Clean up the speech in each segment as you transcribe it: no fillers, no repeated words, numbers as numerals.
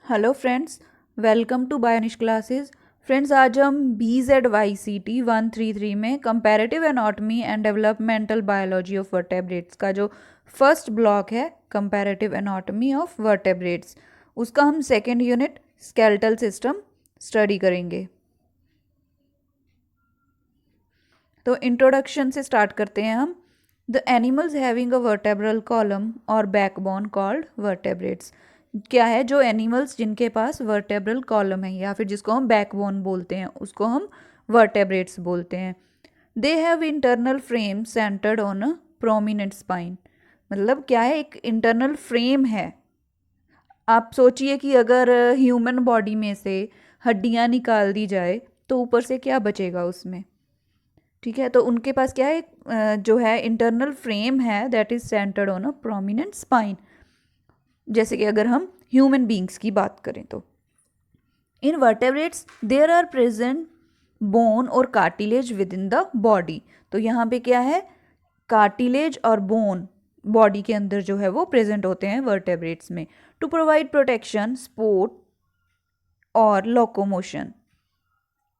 Hello friends, welcome to बायोनिश classes. Friends, आज हम BZYCT 133 में comparative anatomy and developmental biology of vertebrates का जो फर्स्ट ब्लॉक है, कंपैरेटिव एनाटॉमी ऑफ वर्टेब्रेट्स, उसका हम second unit skeletal system study करेंगे। तो इंट्रोडक्शन से स्टार्ट करते हैं हम। The animals having a vertebral column और बैकबोन कॉल्ड वर्टेब्रेट्स। क्या है? जो एनिमल्स जिनके पास वर्टेब्रल कॉलम है या फिर जिसको हम बैकबोन बोलते हैं, उसको हम वर्टेब्रेट्स बोलते हैं। They have internal frame centred on a prominent spine. मतलब क्या है? एक इंटरनल फ्रेम है। आप सोचिए कि अगर ह्यूमन बॉडी में से हड्डियां निकाल दी जाए तो ऊपर से क्या बचेगा उसमें? ठीक है, तो उनके पास क्या है? जो है इंटरनल फ्रेम है that is centred on a prominent spine. जैसे कि अगर हम ह्यूमन बींग्स की बात करें तो in vertebrates there are present bone और cartilage within the body. तो यहाँ पे क्या है? कार्टिलेज और बोन बॉडी के अंदर जो है वो प्रेजेंट होते हैं वर्टेब्रेट्स में, टू प्रोवाइड प्रोटेक्शन, सपोर्ट और locomotion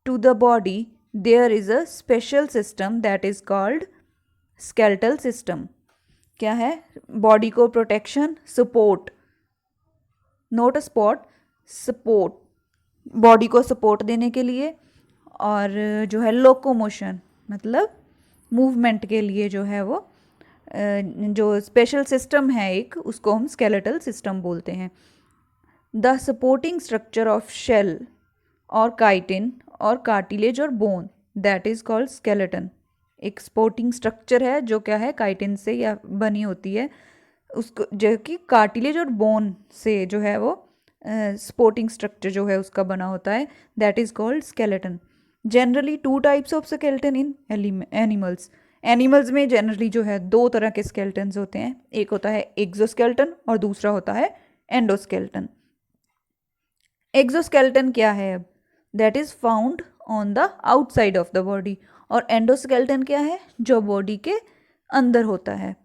to the body. There is a special system that is called skeletal system. क्या है? बॉडी को protection, support, not a spot, support, body को सपोर्ट देने के लिए, और जो है लोकोमोशन मतलब मूवमेंट के लिए जो है वो जो स्पेशल सिस्टम है एक, उसको हम स्केलेटल सिस्टम बोलते हैं। The supporting structure of shell और काइटिन और कार्टिलेज और bone that is called skeleton. एक सपोर्टिंग स्ट्रक्चर है जो क्या है? काइटिन से या बनी होती है, उसको जो कि कार्टिलेज और बोन से जो है वो सपोर्टिंग स्ट्रक्चर जो है उसका बना होता है, that is called skeleton. Generally two types of skeleton in animals. Animals में जनरली जो है दो तरह के स्केलेटन्स होते हैं, एक होता है एक्सोस्केलेटन और दूसरा होता है एंडोस्केलेटन। एक्सोस्केलेटन क्या है? अब that is found on the outside of the body, और एंडोस्केलेटन क्या है? जो बॉडी के अंदर होता है।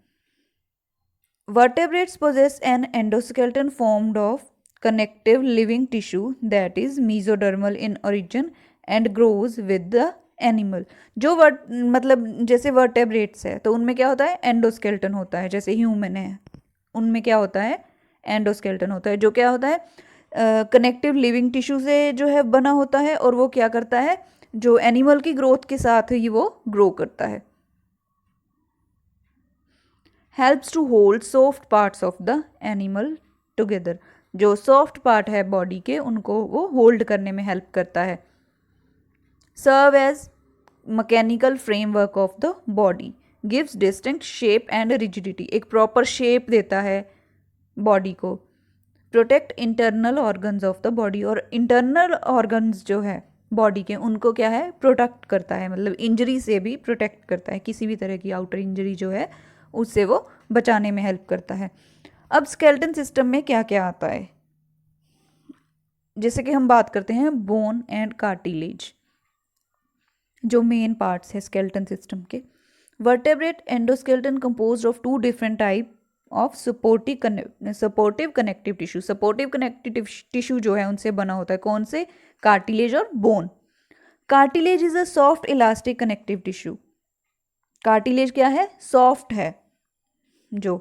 Vertebrates possess an endoskeleton formed of connective living tissue that is mesodermal in origin and grows with the animal। जो मतलब जैसे वर्टेब्रेट्स है तो उनमें क्या होता है? एंडोस्केलेटन होता है। जैसे ह्यूमन है उनमें क्या होता है? एंडोस्केलेटन होता है, जो क्या होता है? कनेक्टिव लिविंग टिश्यू से जो है बना होता है, और वो क्या करता है? जो एनिमल की ग्रोथ के साथ ही वो ग्रो करता है। Helps to hold soft parts of the animal together. जो सॉफ्ट पार्ट है बॉडी के, उनको वो होल्ड करने में हेल्प करता है। Serve as mechanical framework of the body, gives distinct shape and rigidity. एक प्रॉपर शेप देता है बॉडी को। Protect internal organs of the body, और इंटरनल ऑर्गन्स जो है बॉडी के, उनको क्या है? प्रोटेक्ट करता है, मतलब इंजरी से भी प्रोटेक्ट करता है। किसी भी तरह की आउटर इंजरी जो है उससे वो बचाने में हेल्प करता है। अब स्केलेटन सिस्टम में क्या क्या आता है? जैसे कि हम बात करते हैं बोन एंड कार्टिलेज, जो मेन पार्ट्स है स्केलेटन सिस्टम के। Vertebrate endoskeleton composed of two different type of supportive connective tissue. Supportive connective tissue जो है उनसे बना होता है। कौन से? कार्टिलेज और bone. Cartilage is a soft elastic connective tissue. Cartilage क्या है? सॉफ्ट है। जो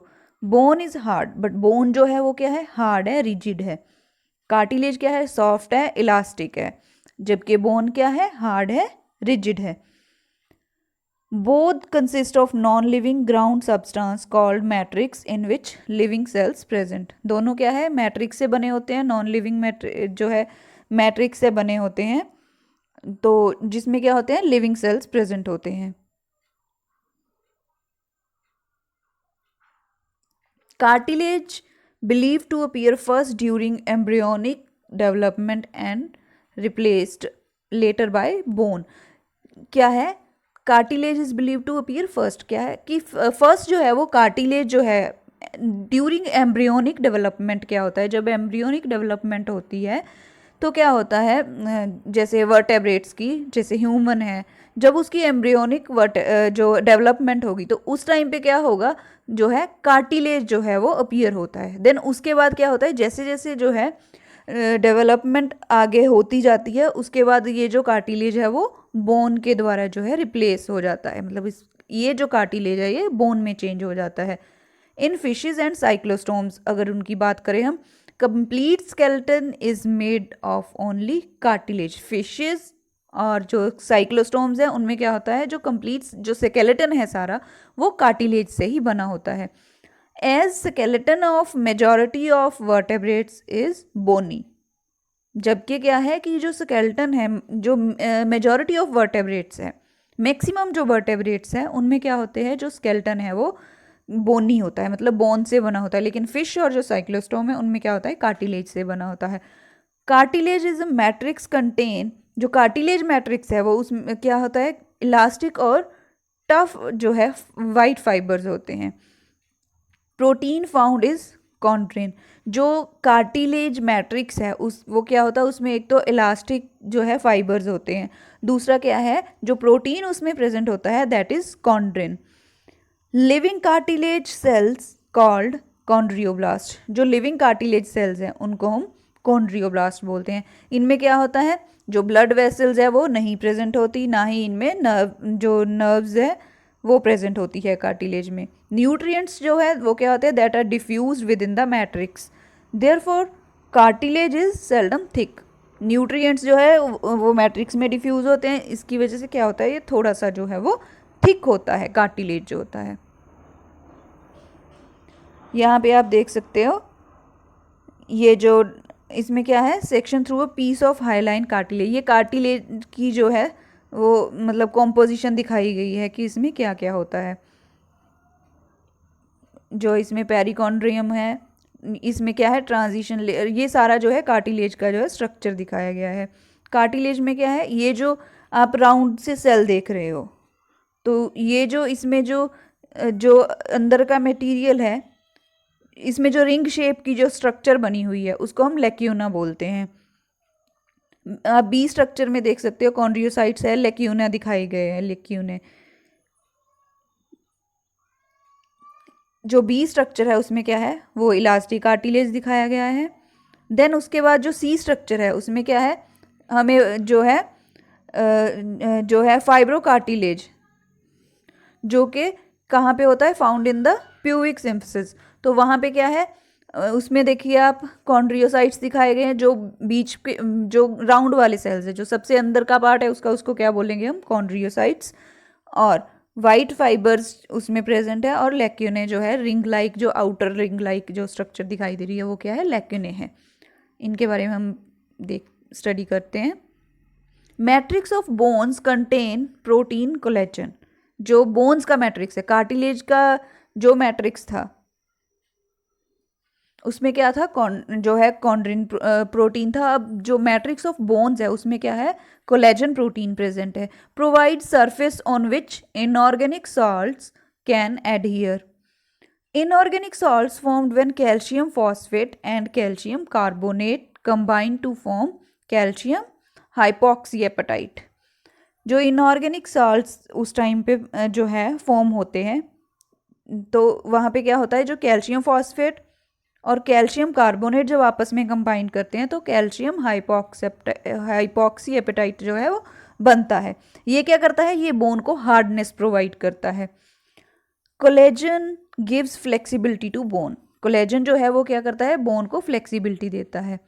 bone is hard, but bone जो है वो क्या है? हार्ड है, रिजिड है। कार्टिलेज क्या है? सॉफ्ट है, इलास्टिक है, जबकि बोन क्या है? हार्ड है, रिजिड है। Both consist of non living ground substance called matrix in which living cells present. दोनों क्या है? मैट्रिक्स से बने होते हैं। नॉन लिविंग जो है मैट्रिक्स से बने होते हैं, तो जिसमें क्या होते हैं? लिविंग सेल्स प्रेजेंट होते हैं। Cartilage believed to appear first during embryonic development and replaced later by bone। क्या है? Cartilage is believe to appear first. क्या है कि फर्स्ट जो है वो कार्टिलेज जो है ड्यूरिंग एम्ब्रियोनिक डेवलपमेंट। क्या होता है? जब एम्ब्रियोनिक डेवलपमेंट होती है तो क्या होता है? जैसे वर्टेब्रेट्स की, जैसे ह्यूमन है, जब उसकी एम्ब्रियोनिक जो डेवलपमेंट होगी तो उस टाइम पे क्या होगा? जो है कार्टिलेज जो है वो अपीयर होता है। देन उसके बाद क्या होता है? जैसे जैसे जो है डेवलपमेंट आगे होती जाती है, उसके बाद ये जो कार्टिलेज है वो बोन के द्वारा जो है रिप्लेस हो जाता है, मतलब इस ये जो कार्टिलेज है ये बोन में चेंज हो जाता है। इन फिशेज एंड साइक्लोस्टोम्स अगर उनकी बात करें हम, complete skeleton is made of only cartilage. Fishes और जो साइक्लोस्टोम्स हैं उनमें क्या होता है, जो कंप्लीट जो स्केलेटन है सारा वो कार्टिलेज से ही बना होता है। As skeleton of majority of vertebrates is bony, जबकि क्या है कि जो स्केलेटन है, जो मेजॉरिटी ऑफ वर्टेब्रेट्स है, मैक्सिमम जो वर्टेब्रेट्स हैं उनमें क्या होते हैं, जो स्केलेटन है वो बोनी होता है, मतलब बोन से बना होता है। लेकिन फिश और जो साइक्लोस्टोम है उनमें क्या होता है, कार्टिलेज से बना होता है। Cartilage is a matrix contain, जो कार्टिलेज मैट्रिक्स है वो उसमें क्या होता है, इलास्टिक और टफ जो है वाइट फाइबर्स होते हैं। प्रोटीन फाउंड इज कॉन्ड्रिन, जो कार्टिलेज मैट्रिक्स है उस वो क्या होता है, उसमें एक तो इलास्टिक जो है फाइबर्स होते हैं, दूसरा क्या है जो प्रोटीन उसमें प्रेजेंट होता है that is chondrin. Living cartilage cells called chondroblast, जो लिविंग कार्टिलेज सेल्स हैं उनको हम कॉन्ड्रियोब्लास्ट बोलते हैं। इनमें क्या होता है, जो ब्लड वेसल्स है वो नहीं प्रेजेंट होती, ना ही इनमें जो नर्व्स है वो प्रेजेंट होती है कार्टिलेज में। न्यूट्रिएंट्स जो है वो क्या होते हैं, that are diffuse within the matrix, therefore cartilage is seldom thick. Nutrients जो है वो मैट्रिक्स में डिफ्यूज होते हैं, इसकी वजह से क्या होता है, ये थोड़ा सा जो है वो थिक होता है कार्टिलेज जो होता है। यहाँ पे आप देख सकते हो ये जो इसमें क्या है, section through a piece of hyaline cartilage, ये कार्टिलेज की जो है वो मतलब कॉम्पोजिशन दिखाई गई है कि इसमें क्या क्या होता है। जो इसमें पेरिकॉन्ड्रियम है, इसमें क्या है ट्रांजिशन लेयर, ये सारा जो है कार्टिलेज का जो है स्ट्रक्चर दिखाया गया है। कार्टिलेज में क्या है, ये जो आप राउंड से सेल देख रहे हो, तो ये जो इसमें जो जो अंदर का मटेरियल है, इसमें जो रिंग शेप की जो स्ट्रक्चर बनी हुई है उसको हम लेक्यूना बोलते हैं। आप बी स्ट्रक्चर में देख सकते हो कॉन्ड्रियोसाइट्स है, लेक्यूना दिखाए गए हैं, लेक्यूने। जो बी स्ट्रक्चर है उसमें क्या है, वो इलास्टिक कार्टिलेज दिखाया गया है। देन उसके बाद जो सी स्ट्रक्चर है उसमें क्या है, हमें जो है फाइब्रो कार्टिलेज, जो कि कहाँ पे होता है, found in the pubic symphysis. तो वहाँ पे क्या है, उसमें देखिए आप कॉन्ड्रियोसाइट्स दिखाए गए हैं, जो बीच के जो राउंड वाले सेल्स है, जो सबसे अंदर का पार्ट है उसका, उसको क्या बोलेंगे हम, कॉन्ड्रियोसाइट्स। और वाइट फाइबर्स उसमें प्रेजेंट है, और लेक्यूने जो है रिंग लाइक, जो आउटर रिंग लाइक जो स्ट्रक्चर दिखाई दे रही है वो क्या है, लेक्यूने है। इनके बारे में हम स्टडी करते हैं। Matrix of bones contain protein collagen, जो बोन्स का मैट्रिक्स है, कार्टिलेज का जो मैट्रिक्स था उसमें क्या था, जो है कॉन्ड्रिन प्रोटीन था। अब जो मैट्रिक्स ऑफ बोन्स है उसमें क्या है, कोलेजन प्रोटीन प्रेजेंट है। Provide surface on which inorganic salts can adhere. Inorganic salts formed when calcium phosphate and calcium carbonate combine to form calcium hydroxyapatite. जो इनऑर्गेनिक सॉल्ट्स उस टाइम पे जो है फॉर्म होते हैं, तो वहाँ पे क्या होता है, जो कैल्शियम फॉस्फेट और कैल्शियम कार्बोनेट जब आपस में कंबाइन करते हैं तो कैल्शियम हाइपॉक्सी एपेटाइट जो है वो बनता है। ये क्या करता है, ये बोन को हार्डनेस प्रोवाइड करता है। Collagen gives flexibility to bone, collagen जो है वो क्या करता है, बोन को फ्लेक्सिबिलिटी देता है।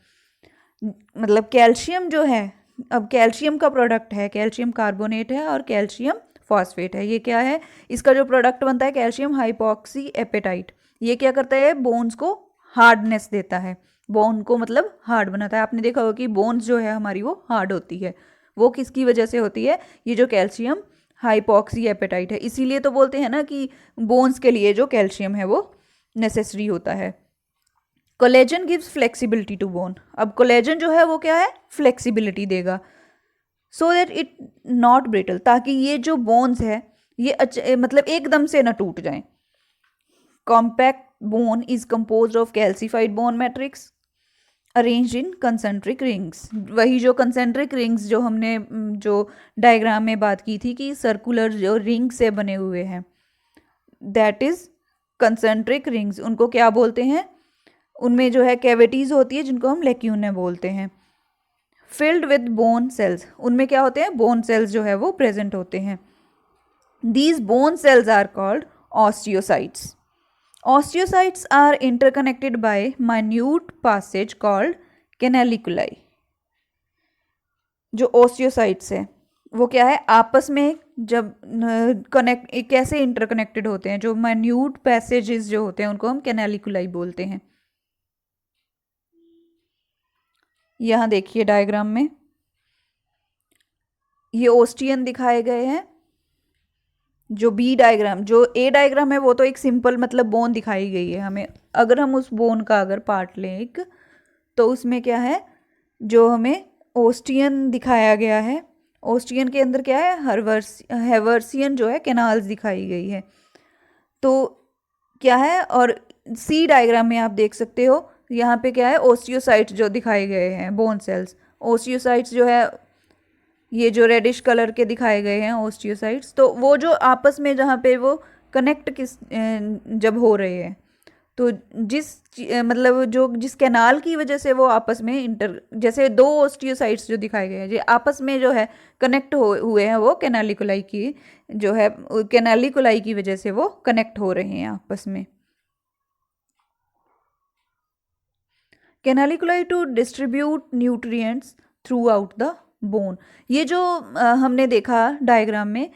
मतलब कैल्शियम जो है, अब कैल्शियम का प्रोडक्ट है, कैल्शियम कार्बोनेट है और कैल्शियम फॉस्फेट है, ये क्या है, इसका जो प्रोडक्ट बनता है कैल्शियम हाइपॉक्सी एपेटाइट, ये क्या करता है, बोन्स को हार्डनेस देता है, बोन को मतलब हार्ड बनाता है। आपने देखा होगा कि बोन्स जो है हमारी वो हार्ड होती है, वो किसकी वजह से होती है, ये जो कैल्शियम हाइपॉक्सी एपेटाइट है। इसीलिए तो बोलते हैं ना कि बोन्स के लिए जो कैल्शियम है वो नेसेसरी होता है। Collagen gives flexibility to bone, अब कोलेजन जो है वो क्या है, फ्लेक्सिबिलिटी देगा, so that it not brittle, ताकि ये जो बोन्स है ये मतलब एकदम से ना टूट जाएं। Compact bone is composed of calcified bone matrix arranged in concentric rings। वही जो concentric rings जो हमने जो डायग्राम में बात की थी कि सर्कुलर जो रिंग से बने हुए हैं, that is concentric rings, उनको क्या बोलते हैं, उनमें जो है कैविटीज होती है जिनको हम लेक्यूने बोलते हैं। फिल्ड विद बोन सेल्स, उनमें क्या होते हैं, बोन सेल्स जो है वो प्रेजेंट होते हैं। These bone cells are called osteocytes. Osteocytes are interconnected by minute passages called canaliculi. जो ऑस्टियोसाइट्स है वो क्या है, आपस में जब कनेक्ट कैसे इंटरकनेक्टेड होते हैं, जो माइन्यूट पैसेजेस जो होते हैं उनको हम कैनालिकुलाई बोलते हैं। यहाँ देखिए डायग्राम में ये ओस्टियन दिखाए गए हैं। जो बी डायग्राम, जो ए डायग्राम है वो तो एक सिंपल मतलब बोन दिखाई गई है हमें। अगर हम उस बोन का अगर पार्ट लें एक, तो उसमें क्या है, जो हमें ओस्टियन दिखाया गया है, ओस्टियन के अंदर क्या है, हेवर्सियन जो है कैनाल्स दिखाई गई है। तो क्या है, और सी डायग्राम में आप देख सकते हो यहाँ पे क्या है, ओस्टियोसाइट्स जो दिखाए गए हैं, बोन सेल्स। ओस्टियोसाइट्स जो है ये जो रेडिश कलर के दिखाए गए हैं ओस्टियोसाइट्स, तो वो जो आपस में जहाँ पे वो कनेक्ट जब हो रहे हैं, तो मतलब जो जिस कैनाल की वजह से वो आपस में जैसे दो ओस्टियोसाइट्स जो दिखाए गए हैं ये आपस में जो है कनेक्ट हुए हैं, वो कैनालिकुलाई की जो है, कैनालिकुलाई की वजह से वो कनेक्ट हो रहे हैं आपस में। Canaliculi to distribute nutrients throughout the bone. ये जो हमने देखा डायग्राम में,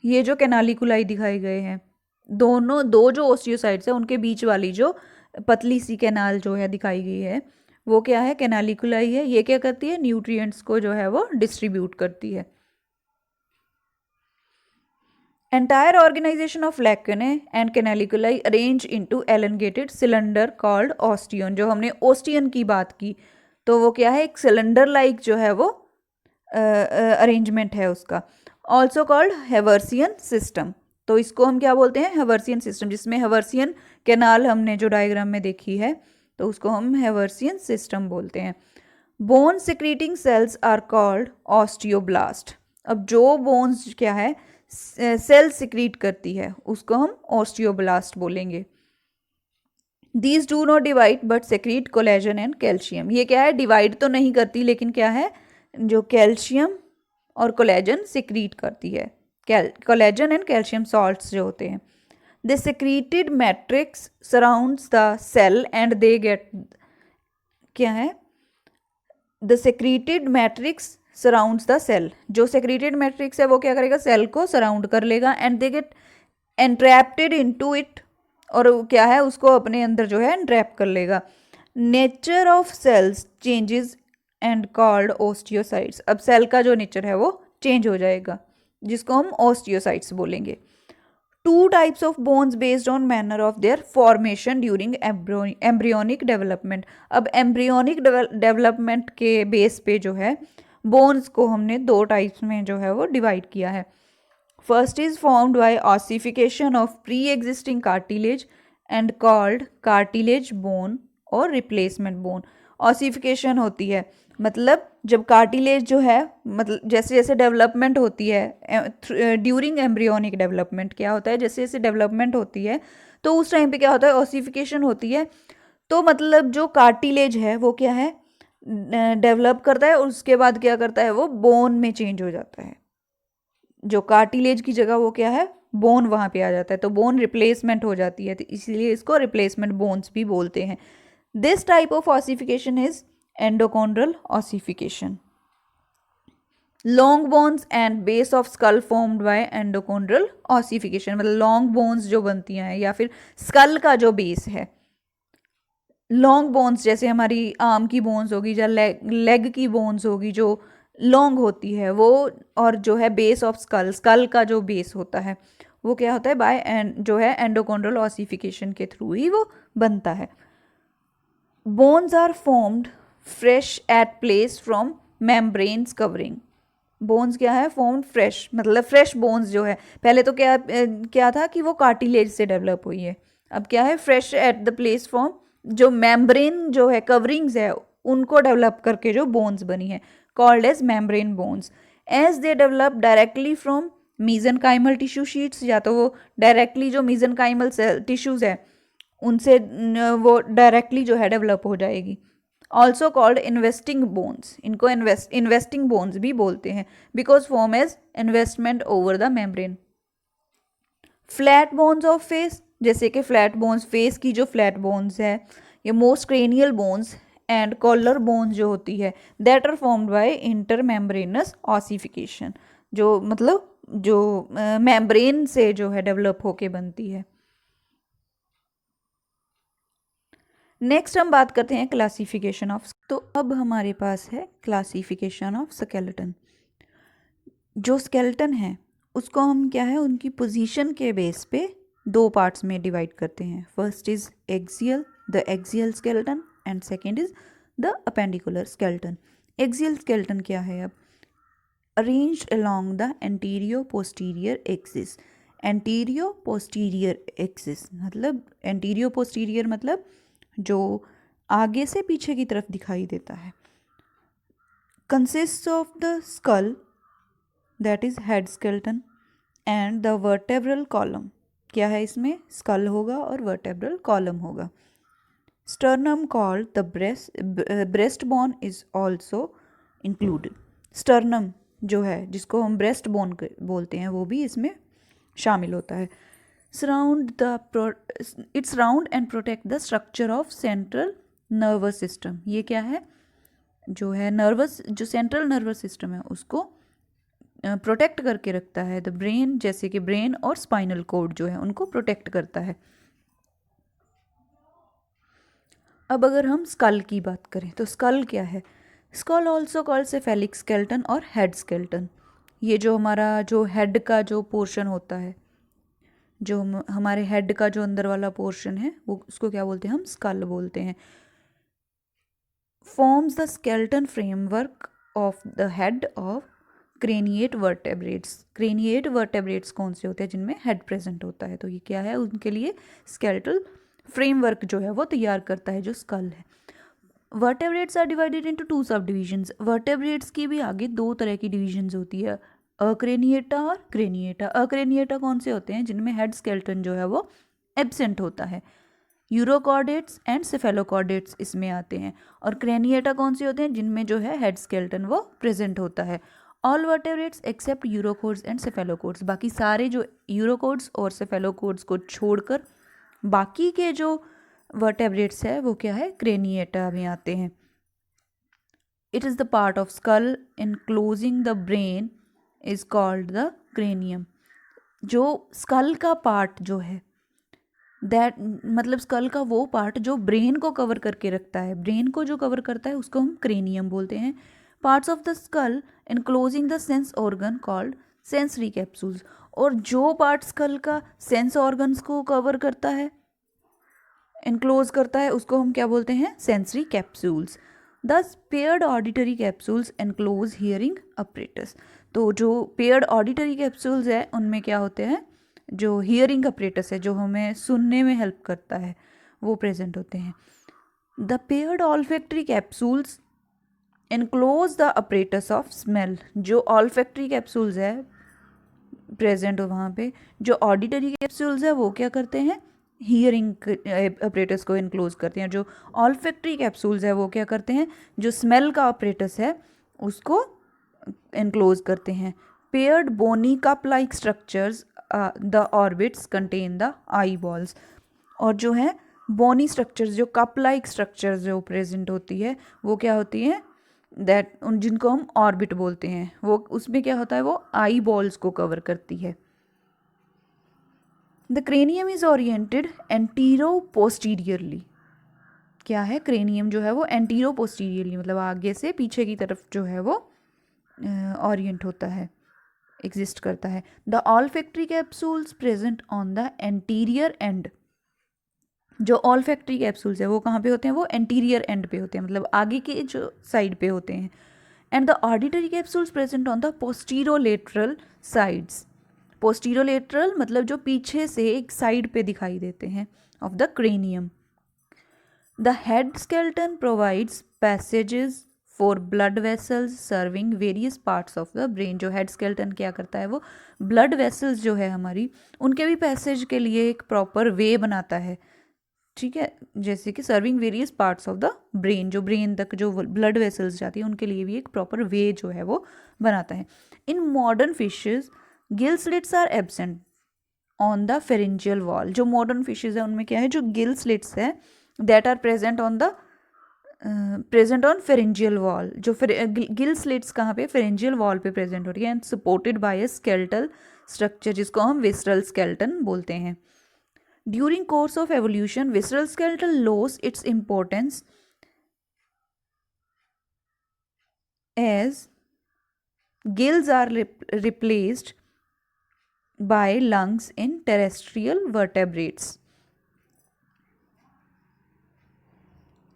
ये जो कैनालिकुलाई दिखाए गए हैं, दो जो ओस्टियोसाइट्स है उनके बीच वाली जो पतली सी कैनाल जो है दिखाई गई है, वो क्या है, कैनालिकुलाई है। ये क्या करती है, न्यूट्रिएंट्स को जो है वो डिस्ट्रीब्यूट करती है। Entire organization of lacunae and canaliculi arrange into elongated cylinder called osteon। जो हमने ओस्टियन की बात की, तो वो क्या है, एक सिलेंडर लाइक जो है वो अरेंजमेंट है उसका। Also called Haversian system. तो इसको हम क्या बोलते हैं, हेवर्सियन सिस्टम, जिसमें हेवर्सियन कैनाल हमने जो डायग्राम में देखी है, तो उसको हम हेवर्सियन सिस्टम बोलते हैं। Bone secreting cells are called osteoblast. अब जो बोन्स क्या है, सेल सिक्रीट करती है, उसको हम ऑस्टियोब्लास्ट बोलेंगे। These do not divide but secrete collagen and calcium. ये क्या है, डिवाइड तो नहीं करती लेकिन क्या है, जो कैल्शियम और कोलेजन सिक्रीट करती है, कोलेजन एंड कैल्शियम सॉल्ट्स जो होते हैं। They secreted matrix surrounds the cell and they get, क्या है, the secreted matrix surrounds the cell. जो सेक्रीटेड मैट्रिक्स है वो क्या करेगा, सेल को सराउंड कर लेगा, and they get entrapped into it, और क्या है, उसको अपने अंदर जो है एंट्रैप कर लेगा। Nature of cells changes and called osteocytes. अब सेल का जो नेचर है वो चेंज हो जाएगा, जिसको हम ओस्टियोसाइट्स बोलेंगे। Two types of bones based on manner of their formation during embryonic development. अब एम्ब्रियोनिक डेवलपमेंट के बेस पे जो है बोन्स को हमने दो टाइप्स में जो है वो डिवाइड किया है। First is formed by ossification of pre existing cartilage and called cartilage bone और रिप्लेसमेंट बोन। ऑसिफिकेशन होती है मतलब जब कार्टिलेज जो है, मतलब जैसे जैसे डेवलपमेंट होती है ड्यूरिंग एम्ब्रियोनिक डेवलपमेंट, क्या होता है, जैसे जैसे डेवलपमेंट होती है तो उस टाइम पे क्या होता है, ऑसिफिकेशन होती है। तो मतलब जो कार्टिलेज है वो क्या है, डेवलप करता है और उसके बाद क्या करता है, वो बोन में चेंज हो जाता है। जो कार्टिलेज की जगह वो क्या है, बोन वहाँ पे आ जाता है, तो बोन रिप्लेसमेंट हो जाती है, तो इसीलिए इसको रिप्लेसमेंट बोन्स भी बोलते हैं। This type of ossification is endochondral ossification. Long bones and base of skull formed by endochondral ossification. मतलब लॉन्ग बोन्स जो बनती हैं या फिर स्कल का जो बेस है, लॉन्ग बोन्स जैसे हमारी आर्म की बोन्स होगी या लेग की बोन्स होगी जो लॉन्ग होती है वो, और जो है बेस ऑफ स्कल का जो बेस होता है वो क्या होता है, बाय जो है एंडोकॉन्ड्रल ऑसिफिकेशन के थ्रू ही वो बनता है। Bones are formed fresh at place from membranes covering. Bones क्या है, फॉर्म्ड फ्रेश, मतलब फ्रेश बोन्स जो है, पहले तो क्या था कि वो कार्टिलेज से डेवलप हुई है, अब क्या है, fresh at the place from जो मेम्ब्रेन जो है, कवरिंग्स है, उनको डेवलप करके जो बोन्स बनी है, called as membrane bones. As they develop directly from mesenchymal tissue sheets, या तो वो डायरेक्टली जो मीजनकाइमल टिश्यूज़ है उनसे वो डायरेक्टली जो है डेवलप हो जाएगी। ऑल्सो कॉल्ड इन्वेस्टिंग बोन्स, इनको इन्वेस्टिंग बोन्स भी बोलते हैं, because form as investment over the membrane. Flat bones of face, जैसे कि फ्लैट बोन्स, फेस की जो फ्लैट बोन्स है, ये most cranial bones and collar bones जो होती है, that are formed by intramembranous ossification, जो मतलब जो मेम्ब्रेन से जो है डेवलप होके बनती है। नेक्स्ट हम बात करते हैं क्लासिफिकेशन ऑफ, तो अब हमारे पास है क्लासिफिकेशन ऑफ स्केलेटन। जो स्केलेटन है उसको हम क्या है, उनकी पोजीशन के बेस पे दो पार्ट्स में डिवाइड करते हैं। First is axial, the axial skeleton, and second is the appendicular skeleton. Axial skeleton क्या है, अब arranged along the antero posterior axis. Antero posterior axis मतलब, एंटीरियो पोस्टीरियर मतलब जो आगे से पीछे की तरफ दिखाई देता है। Consist of the skull, that is head skeleton, and the vertebral column. क्या है इसमें, स्कल होगा और वर्टेब्रल कॉलम होगा। Sternum called the breast bone is also included. Sternum जो है, जिसको हम ब्रेस्ट बोन बोलते हैं, वो भी इसमें शामिल होता है। It's round and protect the structure of central nervous system. ये क्या है, जो है नर्वस, जो सेंट्रल नर्वस सिस्टम है उसको प्रोटेक्ट करके रखता है। द ब्रेन, जैसे कि ब्रेन और स्पाइनल कोड जो है उनको प्रोटेक्ट करता है। अब अगर हम स्कल की बात करें तो स्कल क्या है, skull also called cephalic skeleton और हेड स्केलेटन। ये जो हमारा जो हेड का जो पोर्शन होता है, जो हमारे हेड का जो अंदर वाला पोर्शन है, वो उसको क्या बोलते हैं, हम स्कल बोलते हैं। Forms the skeleton framework of the head of craniate vertebrates. Craniate vertebrates कौन से होते हैं, जिनमें हेड प्रेजेंट होता है, तो ये क्या है, उनके लिए स्केलेटल फ्रेमवर्क जो है वो तैयार करता है जो स्कल है। Vertebrates are divided into two subdivisions. Vertebrates की भी आगे दो तरह की डिविजन्स होती है, अक्रेनिएटा और क्रेनिएटा। अक्रेनिएटा कौन से होते हैं, जिनमें हेड स्केलेटन जो है वो एब्सेंट होता है। यूरोकॉर्डेट्स एंड सेफेलोकॉर्डेट्स इसमें आते हैं। और क्रेनिएटा कौन से होते हैं, जिनमें जो है हेड स्केलेटन वो प्रेजेंट होता है। ऑल वर्टेब्रेट्स एक्सेप्ट यूरोकोड्स एंड सेफेलोकोड्स, बाकी सारे जो यूरोकोड्स और सेफेलोकोड्स को छोड़कर बाकी के जो वर्टेब्रेट्स है वो क्या है, क्रेनिएटा में आते हैं। It is the part of skull enclosing the brain is called the cranium. जो स्कल का पार्ट जो है, दैट मतलब स्कल का वो पार्ट जो ब्रेन को कवर करके रखता है, ब्रेन को जो कवर करता है उसको हम क्रेनियम बोलते हैं। Parts of the skull enclosing the sense organ called sensory capsules. और जो पार्ट स्कल का सेंस ऑर्गन्स को कवर करता है, इनक्लोज करता है, उसको हम क्या बोलते हैं, सेंसरी कैप्सूल्स। दस paired auditory capsules enclose hearing apparatus. तो जो पेयर्ड ऑडिटरी कैप्सूल्स है उनमें क्या होते हैं, जो हियरिंग अपरेटस है, जो हमें सुनने में हेल्प करता है, वो प्रेजेंट होते हैं। The paired olfactory capsules enclose the apparatus of smell. जो ऑल्फैक्टरी कैप्सूल्स है प्रेजेंट हो वहाँ पे, जो ऑडिटरी कैप्सूल्स है वो क्या करते हैं, हियरिंग अपरेटस को इनक्लोज करते हैं। जो ऑल्फैक्टरी कैप्सूल्स है वो क्या करते हैं, जो स्मेल का अपरेटस है उसको इनक्लोज करते हैं। Paired bony cup like structures the orbits contain the eyeballs. और जो है बोनी स्ट्रक्चर्स, जो कप लाइक स्ट्रक्चर्स जो प्रेजेंट होती है वो क्या होती है, दैट जिनको हम ऑर्बिट बोलते हैं, वो उसमें क्या होता है, वो आई बॉल्स को कवर करती है। The cranium is oriented antero posteriorly. क्या है, क्रेनियम जो है वो एंटीरो पोस्टीरियरली मतलब आगे से पीछे की तरफ जो है वो ओरिएंट होता है, एग्जिस्ट करता है। The olfactory capsules present on the anterior and. जो ऑल्फैक्टरी कैप्सूल्स है वो कहाँ पे होते हैं, वो एंटीरियर एंड पे होते हैं, मतलब आगे के जो साइड पे होते हैं। And the auditory capsules present on the posterolateral sides. Posterolateral मतलब जो पीछे से एक साइड पे दिखाई देते हैं of the cranium. The head skeleton provides passages for blood vessels serving various parts of the brain. जो हेड स्केलेटन क्या करता है, वो ब्लड वेसल्स जो है हमारी, उनके भी पैसेज के लिए एक प्रॉपर वे बनाता है, ठीक है। जैसे कि serving various parts of the brain, जो ब्रेन तक जो ब्लड वेसल्स जाती है उनके लिए भी एक प्रॉपर वे जो है वो बनाता है। In modern fishes gill slits are absent on the pharyngeal wall. जो मॉडर्न फिशेज है उनमें क्या है, जो गिल स्लिट्स है that are present on pharyngeal wall. जो गिल स्लिट्स कहाँ पे, फेरेंजियल वॉल पे प्रेजेंट हो रही है, and supported by a skeletal structure जिसको हम विसरल स्केलेटन बोलते हैं। During course of evolution visceral skeleton loss its importance as gills are replaced by lungs in terrestrial vertebrates.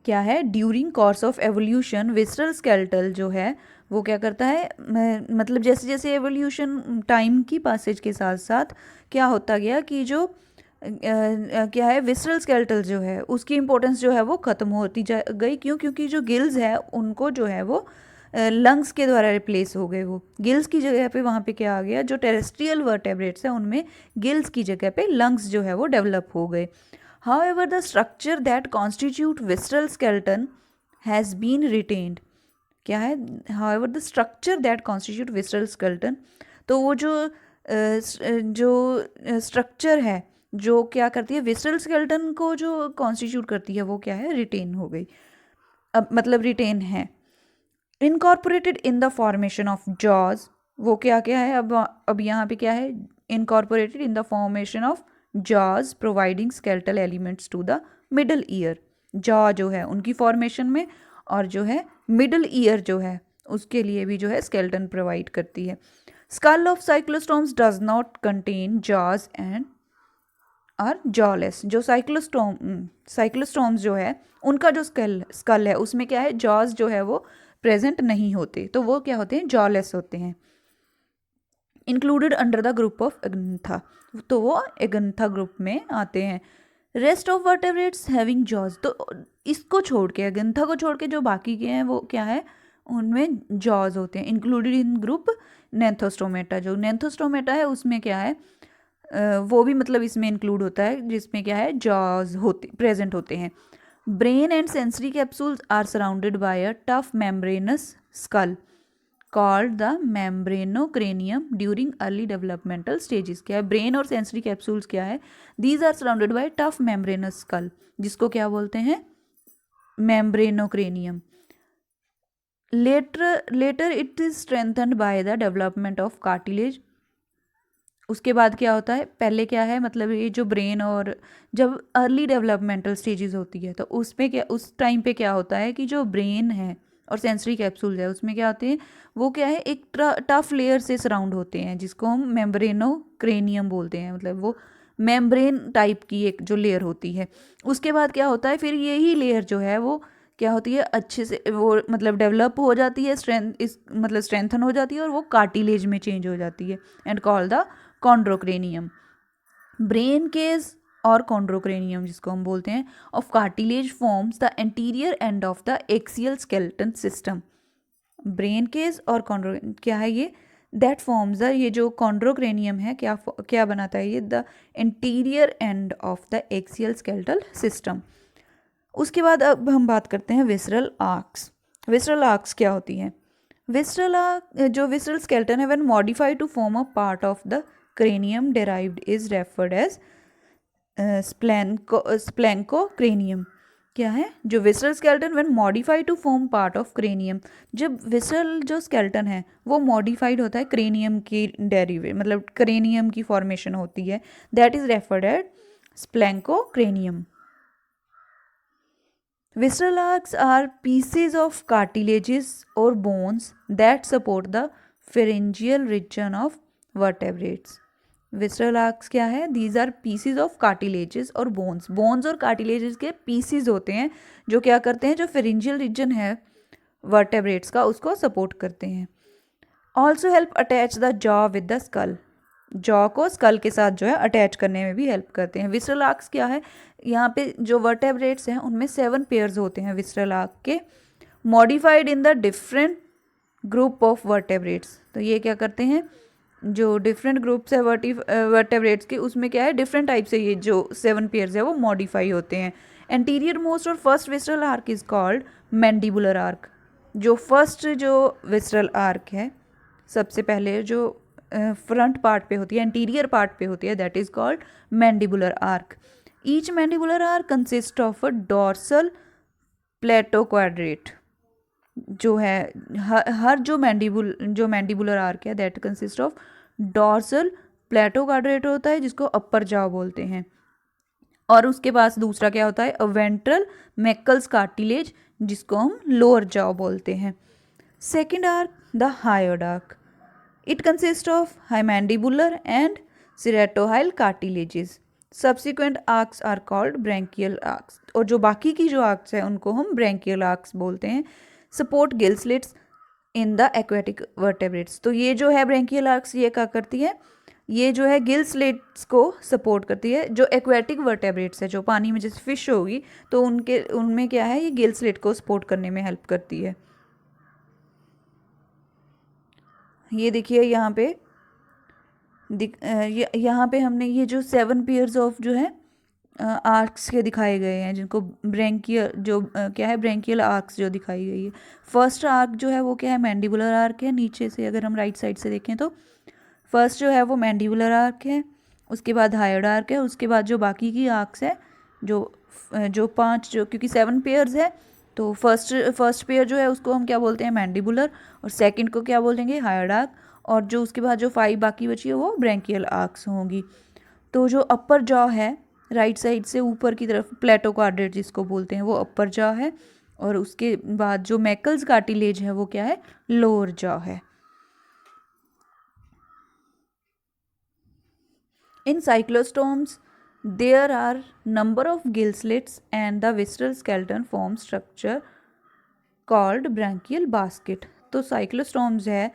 क्या है, during course of evolution visceral skeletal जो है वो क्या करता है, मतलब जैसे जैसे एवोल्यूशन टाइम की पासेज के साथ साथ क्या होता गया कि जो क्या है, विसरल स्केलेटल जो है उसकी इंपॉर्टेंस जो है वो ख़त्म होती जा गई। क्यों? क्योंकि जो गिल्स है उनको जो है वो लंग्स के द्वारा रिप्लेस हो गए। वो गिल्स की जगह पे वहाँ पे क्या आ गया, जो टेरेस्ट्रियल वर्टेब्रेट्स हैं उनमें गिल्स की जगह पे लंग्स जो है वो डेवलप हो गए। However, the structure that constitute visceral skeleton has been retained. क्या है, however the structure that constitute visceral skeleton, तो वो जो स्ट्रक्चर है जो क्या करती है, विसरल स्केलेटन को जो कॉन्स्टिट्यूट करती है वो क्या है, रिटेन हो गई। अब मतलब रिटेन है। Incorporated in the formation of jaws, वो क्या क्या है, अब यहाँ पे क्या है, incorporated in the formation of jaws providing skeletal elements to the middle ear. Jaw जो है उनकी फॉर्मेशन में, और जो है मिडल ईयर जो है उसके लिए भी जो है स्केलेटन प्रोवाइड करती है। Skull of cyclostomes does not contain jaws and are jawless. जो साइक्लोस्टोम्स जो है उनका जो स्कल है उसमें क्या है, जॉज जो है वो प्रेजेंट नहीं होते, तो वो क्या होते हैं, जॉलेस होते हैं। Included under the group of Agnatha, तो वो एगंथा ग्रुप में आते हैं। Rest of vertebrates having jaws, तो इसको छोड़ के, एगंथा को छोड़ के जो बाकी के हैं वो क्या है, उनमें जॉज होते हैं। इंक्लूडेड इन ग्रुप नेंथोस्टोमेटा, जो नेंथोस्टोमेटा है उसमें क्या है, वो भी मतलब इसमें इंक्लूड होता है, जिसमें क्या है, जॉज होते प्रेजेंट होते हैं। Brain and sensory capsules are surrounded by a tough membranous skull called the membranocranium during early developmental stages. क्या है, ब्रेन और सेंसरी कैप्सूल्स क्या है, these are surrounded by tough membranous skull, जिसको क्या बोलते हैं, membranocranium. Later it is strengthened by the development of cartilage. उसके बाद क्या होता है, पहले क्या है, मतलब ये जो ब्रेन और जब अर्ली डेवलपमेंटल स्टेजेस होती है तो उसमें क्या, उस टाइम पे क्या होता है कि जो ब्रेन है और सेंसरी कैप्सूल्स है उसमें क्या होते हैं, वो क्या है, एक टफ लेयर से सराउंड होते हैं जिसको हम मेम्ब्रेनोक्रेनियम बोलते हैं। मतलब वो मेम्ब्रेन टाइप की एक जो लेयर होती है। उसके बाद क्या होता है, फिर यही लेयर जो है वो क्या होती है, अच्छे से वो मतलब डेवलप हो जाती है, मतलब स्ट्रेंथन हो जाती है, और वो कार्टिलेज में चेंज हो जाती है, and call the chondrocranium. Brain case और कॉन्ड्रोक्रेनियम जिसको हम बोलते हैं of cartilage forms the anterior end of the axial skeleton system. Brain case और क्या है ये, दैट फॉर्म्स द, ये जो कॉन्ड्रोक्रेनियम है क्या क्या बनाता है ये, the anterior end of the axial skeletal system. उसके बाद अब हम बात करते हैं विसरल आर्क्स। विसरल आर्क्स क्या होती हैं, विसरल आर्क, जो विसरल स्केलेटन है when modified to form a part of the cranium derived is referred as splanchocranium। क्या है, जो visceral skeleton when modified to form part of cranium, जब visceral जो स्केलेटन है वो मॉडिफाइड होता है क्रेनियम की डेरिवेट, मतलब क्रेनियम की फॉर्मेशन होती है, that is referred as splanchnocranium. Visceral arcs are pieces of cartilages or bones that support the pharyngeal region of vertebrates। Visceral arches क्या है, these are pieces of cartilages और bones और cartilages के pieces होते हैं जो क्या करते हैं, जो फेरेंजियल रीजन है वर्टेब्रेट्स का उसको सपोर्ट करते हैं। Also help attach the jaw with the skull, jaw को स्कल के साथ जो है अटैच करने में भी हेल्प करते हैं। विसरल आर्क्स क्या है, यहाँ पे जो वर्टेब्रेट्स हैं उनमें 7 पेयर्स होते हैं विसरल आर्क के। Modified in the different group of vertebrates. तो ये क्या करते हैं, जो डिफरेंट ग्रुप्स है वर्टेब्रेट्स के, उसमें क्या है डिफरेंट टाइप से ये जो 7 पेयर्स है वो मॉडिफाई होते हैं। एंटीरियर मोस्ट और first visceral arc is called mandibular arc. जो फर्स्ट जो विसरल आर्क है, सबसे पहले जो फ्रंट पार्ट पे होती है, एंटीरियर पार्ट पे होती है, that is called mandibular arch. Each mandibular arch consist of a dorsal palatoquadrate. जो है हर जो मैंडिबुलर आर्क है that consist of dorsal palatoquadrate होता है, जिसको अपर जॉ बोलते हैं। और उसके पास दूसरा क्या होता है, वेंट्रल मैकल्स कार्टिलेज, जिसको हम लोअर जॉ बोलते हैं। Second arch the hyoid arch, it consist of hyomandibular and ceratohyal cartilages. Subsequent arches are called branchial arches. और जो बाकी की जो आर्क्स है उनको हम ब्रैंकियल आर्क्स बोलते हैं। Support gill slits in the aquatic vertebrates. तो ये जो है ब्रैंकियल आर्क्स, ये क्या करती है, ये जो है गिल स्लिट्स को सपोर्ट करती है। जो एक्वेटिक वर्टेब्रेट्स है, जो पानी में जैसे फिश होगी, तो उनमें क्या है, ये गिल स्लिट को सपोर्ट करने में हेल्प करती है। ये देखिए यहाँ पे यहाँ पे हमने ये जो 7 पेयर्स ऑफ जो है आर्क्स के दिखाए गए हैं, जिनको ब्रैंकियल जो क्या है ब्रैंकियल आर्क्स जो दिखाई गई है। फर्स्ट आर्क जो है वो क्या है, मैंडिबुलर आर्क है। नीचे से अगर हम राइट साइड से देखें तो फर्स्ट जो है वो मैंडिबुलर आर्क है, उसके बाद हायोड आर्क है, उसके बाद जो बाकी की आर्क्स है जो 5 जो, क्योंकि 7 पेयर्स है, तो फर्स्ट पेयर जो है उसको हम क्या बोलते हैं, मैंडिबुलर, और सेकंड को क्या बोलेंगे, हायोड आर्क, और जो उसके बाद जो 5 बाकी बची है वो ब्रैंकियल आर्क्स होंगी। तो जो अपर जॉ है राइट साइड से ऊपर की तरफ, प्लेटो क्वाड्रेट जिसको बोलते हैं, वो अपर जॉ है, और उसके बाद जो मैकल्स कार्टिलेज है वो क्या है, लोअर जॉ है। In cyclostomes, there are number of gill slits and the visceral skeleton form structure called branchial basket। तो cyclostomes है,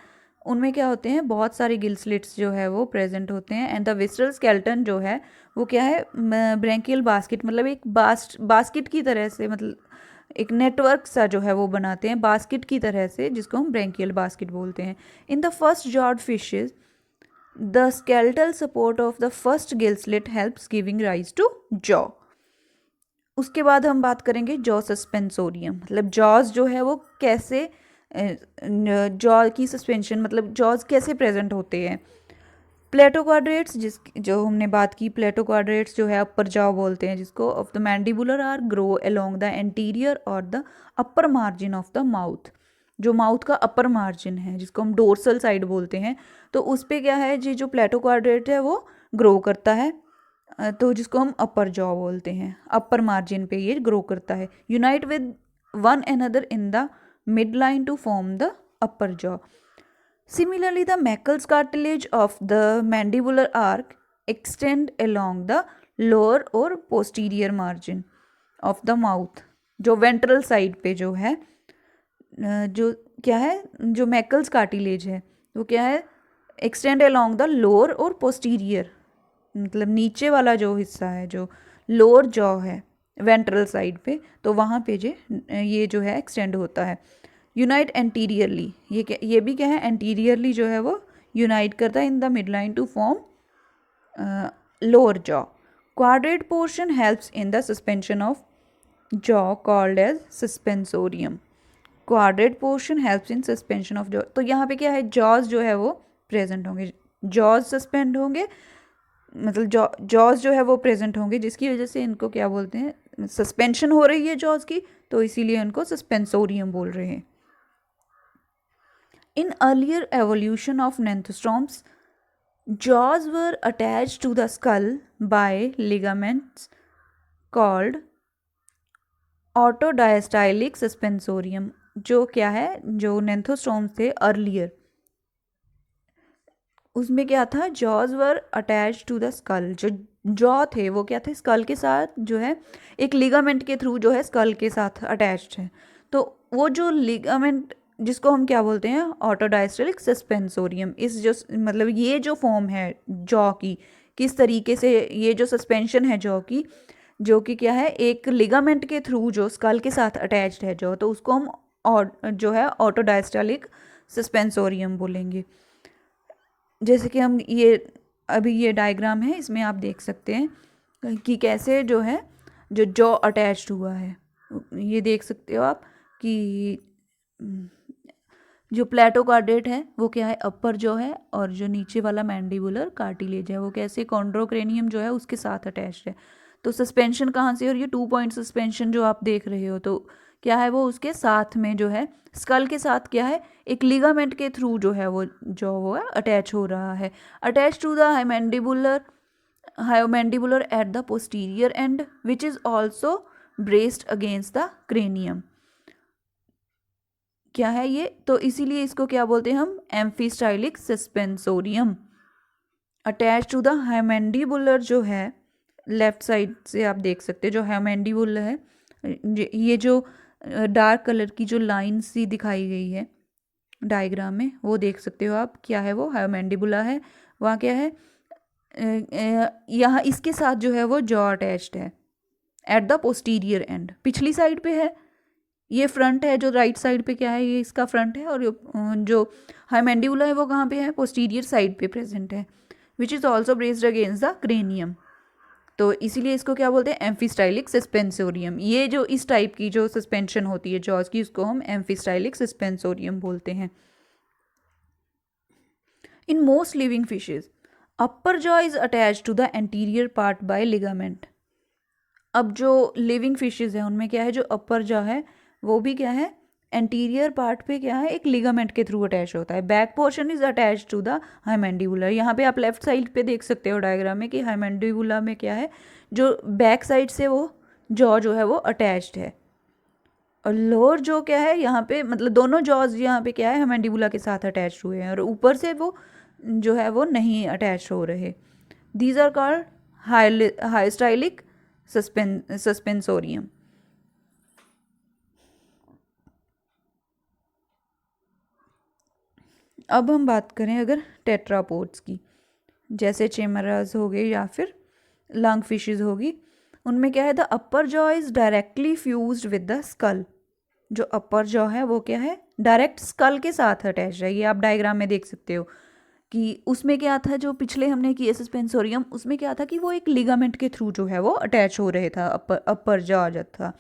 उनमें क्या होते हैं, बहुत सारे गिल स्लिट्स जो है वो प्रेजेंट होते हैं, एंड द विसरल स्केलेटन जो है वो क्या है, ब्रैंकियल बास्केट, मतलब एक बास्केट की तरह से, मतलब एक नेटवर्क सा जो है वो बनाते हैं बास्केट की तरह से, जिसको हम ब्रैंकियल बास्केट बोलते हैं। In the first jawed fishes the skeletal support of the first gill slit helps giving rise to jaw। उसके बाद हम बात करेंगे जॉ सस्पेंसोरियम, मतलब जॉज जो है वो कैसे, जॉ की सस्पेंशन, मतलब जॉज कैसे प्रेजेंट होते हैं। प्लेटो क्वाड्रेट्स, जो हमने बात की, प्लेटो क्वाड्रेट्स जो है अपर जॉ बोलते हैं जिसको, of the mandibular are grow along the anterior और the upper margin of the mouth. जो माउथ का अपर मार्जिन है, जिसको हम डोर्सल साइड बोलते हैं, तो उस पर क्या है जी, जो प्लेटो क्वाड्रेट है वो ग्रो करता है, तो जिसको हम अपर जॉ बोलते हैं, अपर मार्जिन पे ये ग्रो करता है। Unite with one another in the mid line to form the upper jaw. Similarly, the Meckel's cartilage of the mandibular arc extend along the lower or posterior margin of the mouth। जो ventral side पे जो है, जो क्या है, जो Meckel's cartilage है वो क्या है, extend along the lower और posterior, मतलब नीचे वाला जो हिस्सा है, जो lower jaw है ventral side पे, तो वहाँ पे ये जो है extend होता है। यूनाइट एंटीरियरली, ये भी क्या है, एंटीरियरली जो है वो यूनाइट करता है in the mid line to form lower jaw. Quadrate portion helps in the suspension of jaw called as suspensorium. Quadrate portion helps in suspension of jaw. तो यहाँ पे क्या है, जॉज जो है वो प्रेजेंट होंगे, जॉज सस्पेंड होंगे, मतलब जॉज जो है वो प्रेजेंट होंगे, जिसकी वजह से इनको क्या बोलते हैं, सस्पेंशन हो रही है जॉज की, तो इसीलिए इनको सस्पेंसोरियम बोल रहे हैं। In earlier evolution of Nanthostomes, jaws were attached to the skull by ligaments called autodiastylic suspensorium। जो क्या है, जो Nanthostomes थे अर्लियर, उसमें क्या था, jaws were attach to the skull. जो जॉ थे वो क्या थे, स्कल के साथ जो है एक लिगामेंट के थ्रू जो है स्कल के साथ अटैच्ड है। तो वो जो लिगामेंट, जिसको हम क्या बोलते हैं, ऑटोडायस्टलिक सस्पेंसोरियम, इस जो मतलब ये जो फॉर्म है जॉ की, किस तरीके से ये जो सस्पेंशन है जॉ की, जो कि क्या है, एक लिगामेंट के थ्रू जो स्कल के साथ अटैच्ड है जॉ, तो उसको हम और जो है ऑटोडायस्टालिक सस्पेंसोरियम बोलेंगे। जैसे कि हम ये अभी ये डायग्राम है, इसमें आप देख सकते हैं कि कैसे जो है जो जॉ अटैच्ड हुआ है। ये देख सकते हो आप कि जो प्लेटोकार्डेट है वो क्या है, अपर जॉ है, और जो नीचे वाला मैंडिबुलर कार्टिलेज है वो कैसे कॉन्ड्रोक्रेनियम जो है उसके साथ अटैच्ड है। तो सस्पेंशन कहाँ से, और ये 2 पॉइंट सस्पेंशन जो आप देख रहे हो तो क्या है, वो उसके साथ में जो है स्कल के साथ क्या है, एक लिगामेंट के थ्रू जो है वो है अटैच हो रहा है। Attach to the hyomandibular at the posterior end which is also braced against the cranium. क्या है ये, तो इसीलिए इसको क्या बोलते हैं हम, एम्फीस्टाइलिक सस्पेंसोरियम। अटैच टू द हायोमैंडिबुलर जो है, लेफ्ट साइड से आप देख सकते हैं जो हायोमैंडिबुलर है, ये जो डार्क कलर की जो लाइन सी दिखाई गई है डायग्राम में, वो देख सकते हो आप, क्या है वो हायोमैंडिबुला है। वहाँ क्या है, यहाँ इसके साथ जो है वो जॉ अटैच्ड है एट द पोस्टीरियर एंड, पिछली साइड पे है। ये फ्रंट है, जो राइट साइड पे क्या है, ये इसका फ्रंट है, और जो हायोमैंडिबुला है वो कहाँ पे है, पोस्टीरियर साइड पे प्रेजेंट है, which is also braced against the cranium. तो इसीलिए इसको क्या बोलते हैं, एम्फीस्टाइलिक सस्पेंसोरियम। ये जो इस टाइप की जो सस्पेंशन होती है जॉज की, उसको हम एम्फीस्टाइलिक सस्पेंसोरियम बोलते हैं। In most living fishes upper jaw is attach to the anterior part by ligament. अब जो लिविंग फिशेज है उनमें क्या है, जो अपर जॉ है वो भी क्या है, एंटीरियर पार्ट पे क्या है, एक लिगामेंट के थ्रू अटैच होता है। Back portion is attach to the hyomandibula. यहाँ पे आप लेफ्ट साइड पे देख सकते हो डायग्राम में कि हाइमैंडिबुला में क्या है, जो बैक साइड से वो जॉ जो है वो अटैच्ड है, और लोअर जो क्या है यहाँ पे, मतलब दोनों जॉज यहाँ पे क्या है, हाइमैंडिबुला के साथ अटैच हुए हैं, और ऊपर से वो जो है वो नहीं अटैच हो रहे। These are called hyostylic suspensorium. अब हम बात करें अगर टेट्रापोड्स की, जैसे चेमराज हो गए या फिर लंग फिशेज होगी, उनमें क्या है, the upper jaw is directly fused with the skull. जो अपर जॉ है वो क्या है, डायरेक्ट स्कल के साथ अटैच है। ये आप डायग्राम में देख सकते हो कि उसमें क्या था, जो पिछले हमने किए सस्पेंसोरियम, उसमें क्या था कि वो एक लिगामेंट के थ्रू जो है वो अटैच हो रहे था, अपर जॉ जो था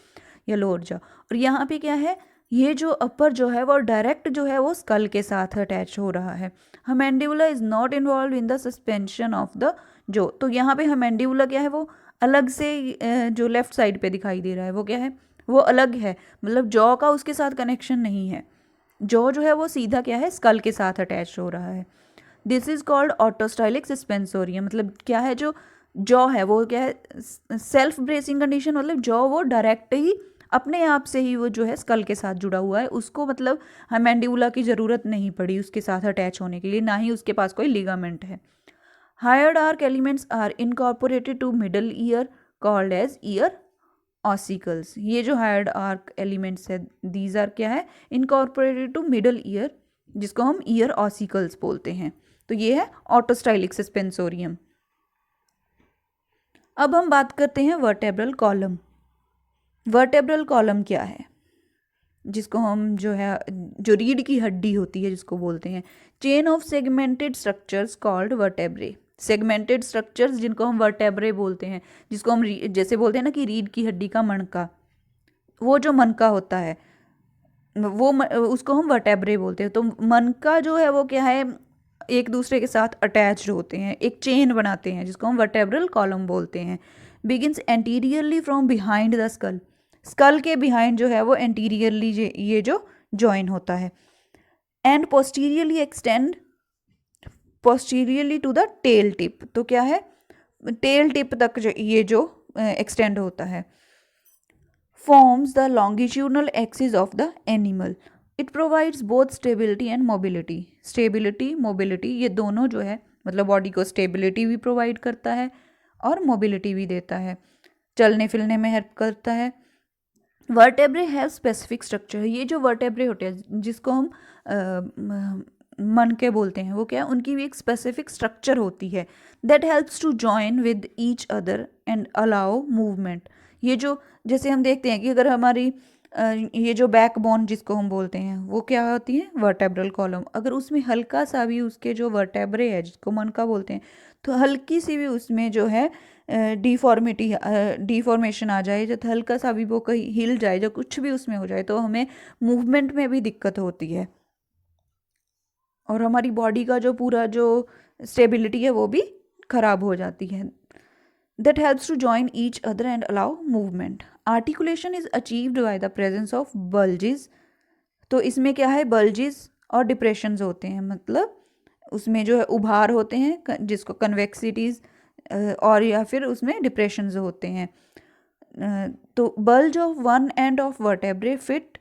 या लोअर जॉ। और यहाँ पे क्या है, ये जो अपर जो है वो डायरेक्ट जो है वो स्कल के साथ अटैच हो रहा है। Hyomandibula is not involve in the suspension of the jaw, तो यहाँ पे हाइमैंडिबुला क्या है, वो अलग से जो लेफ्ट साइड पे दिखाई दे रहा है वो क्या है, वो अलग है, मतलब जॉ का उसके साथ कनेक्शन नहीं है। जॉ जो है वो सीधा क्या है, स्कल के साथ अटैच हो रहा है। This is called autostylic suspensorium. मतलब क्या है, जो जॉ है वो क्या है, सेल्फ ब्रेसिंग कंडीशन, मतलब जॉ वो डायरेक्ट ही अपने आप से ही वो जो है स्कल के साथ जुड़ा हुआ है, उसको मतलब हाइमैंडिबुला की ज़रूरत नहीं पड़ी उसके साथ अटैच होने के लिए, ना ही उसके पास कोई लिगामेंट है। Hyoid arch elements are incorporated to middle ear called as ear ossicles. ये जो हायर्ड आर्क एलिमेंट्स है, दीज आर क्या है, इनकॉर्पोरेटेड टू मिडल ईयर, जिसको हम ईयर ऑसिकल्स बोलते हैं। तो ये है ऑटोस्टाइलिक सस्पेंसोरियम। अब हम बात करते हैं वर्टेब्रल कॉलम। वर्टेब्रल कॉलम क्या है, जिसको हम जो है, जो रीढ़ की हड्डी होती है जिसको बोलते हैं, chain of segmented structures called vertebrae. Segmented structures जिनको हम वर्टेब्रे बोलते हैं, जिसको हम जैसे बोलते हैं ना कि रीढ़ की हड्डी का मणका, वो जो मनका होता है वो उसको हम वर्टेब्रे बोलते हैं। तो मनका जो है वो क्या है, एक दूसरे के साथ अटैच्ड होते हैं, एक चेन बनाते हैं, जिसको हम वर्टेब्रल कॉलम बोलते हैं। Begins anteriorly from behind the skull. Skull के बिहाइंड जो है वो एंटीरियरली ये जो जॉइन होता है, and posteriorly extend posteriorly to the tail tip. तो क्या है, टेल टिप तक ये जो एक्सटेंड होता है। forms the longitudinal axis of the animal. It provides both stability and mobility. Stability, mobility ये दोनों जो है, मतलब बॉडी को स्टेबिलिटी भी प्रोवाइड करता है और मोबिलिटी भी देता है, चलने फिरने में हेल्प करता है। Vertebrae have specific structure. ये जो वर्टेब्रे होते हैं जिसको हम मन के बोलते हैं, वो क्या है, उनकी भी एक स्पेसिफिक स्ट्रक्चर होती है, that helps to join with each other and allow movement. ये जो, जैसे हम देखते हैं कि अगर हमारी ये जो बैक बोन जिसको हम बोलते हैं वो क्या होती है, वर्टेब्रल कॉलम। अगर उसमें हल्का सा भी उसके जो वर्टेब्रे है जिसको मनका बोलते हैं, तो हल्की सी भी उसमें जो है डिफॉर्मेशन आ जाए, जब हल्का सा भी वो कहीं हिल जाए, जो कुछ भी उसमें हो जाए, तो हमें मूवमेंट में भी दिक्कत होती है और हमारी बॉडी का जो पूरा जो स्टेबिलिटी है वो भी खराब हो जाती है। that helps to join each other and allow movement. Articulation is achieved by the presence of bulges. तो इसमें क्या है, bulges और depressions होते हैं, मतलब उसमें जो है उभार होते हैं जिसको convexities और या फिर उसमें depressions होते हैं। तो bulge of one end of vertebrae fit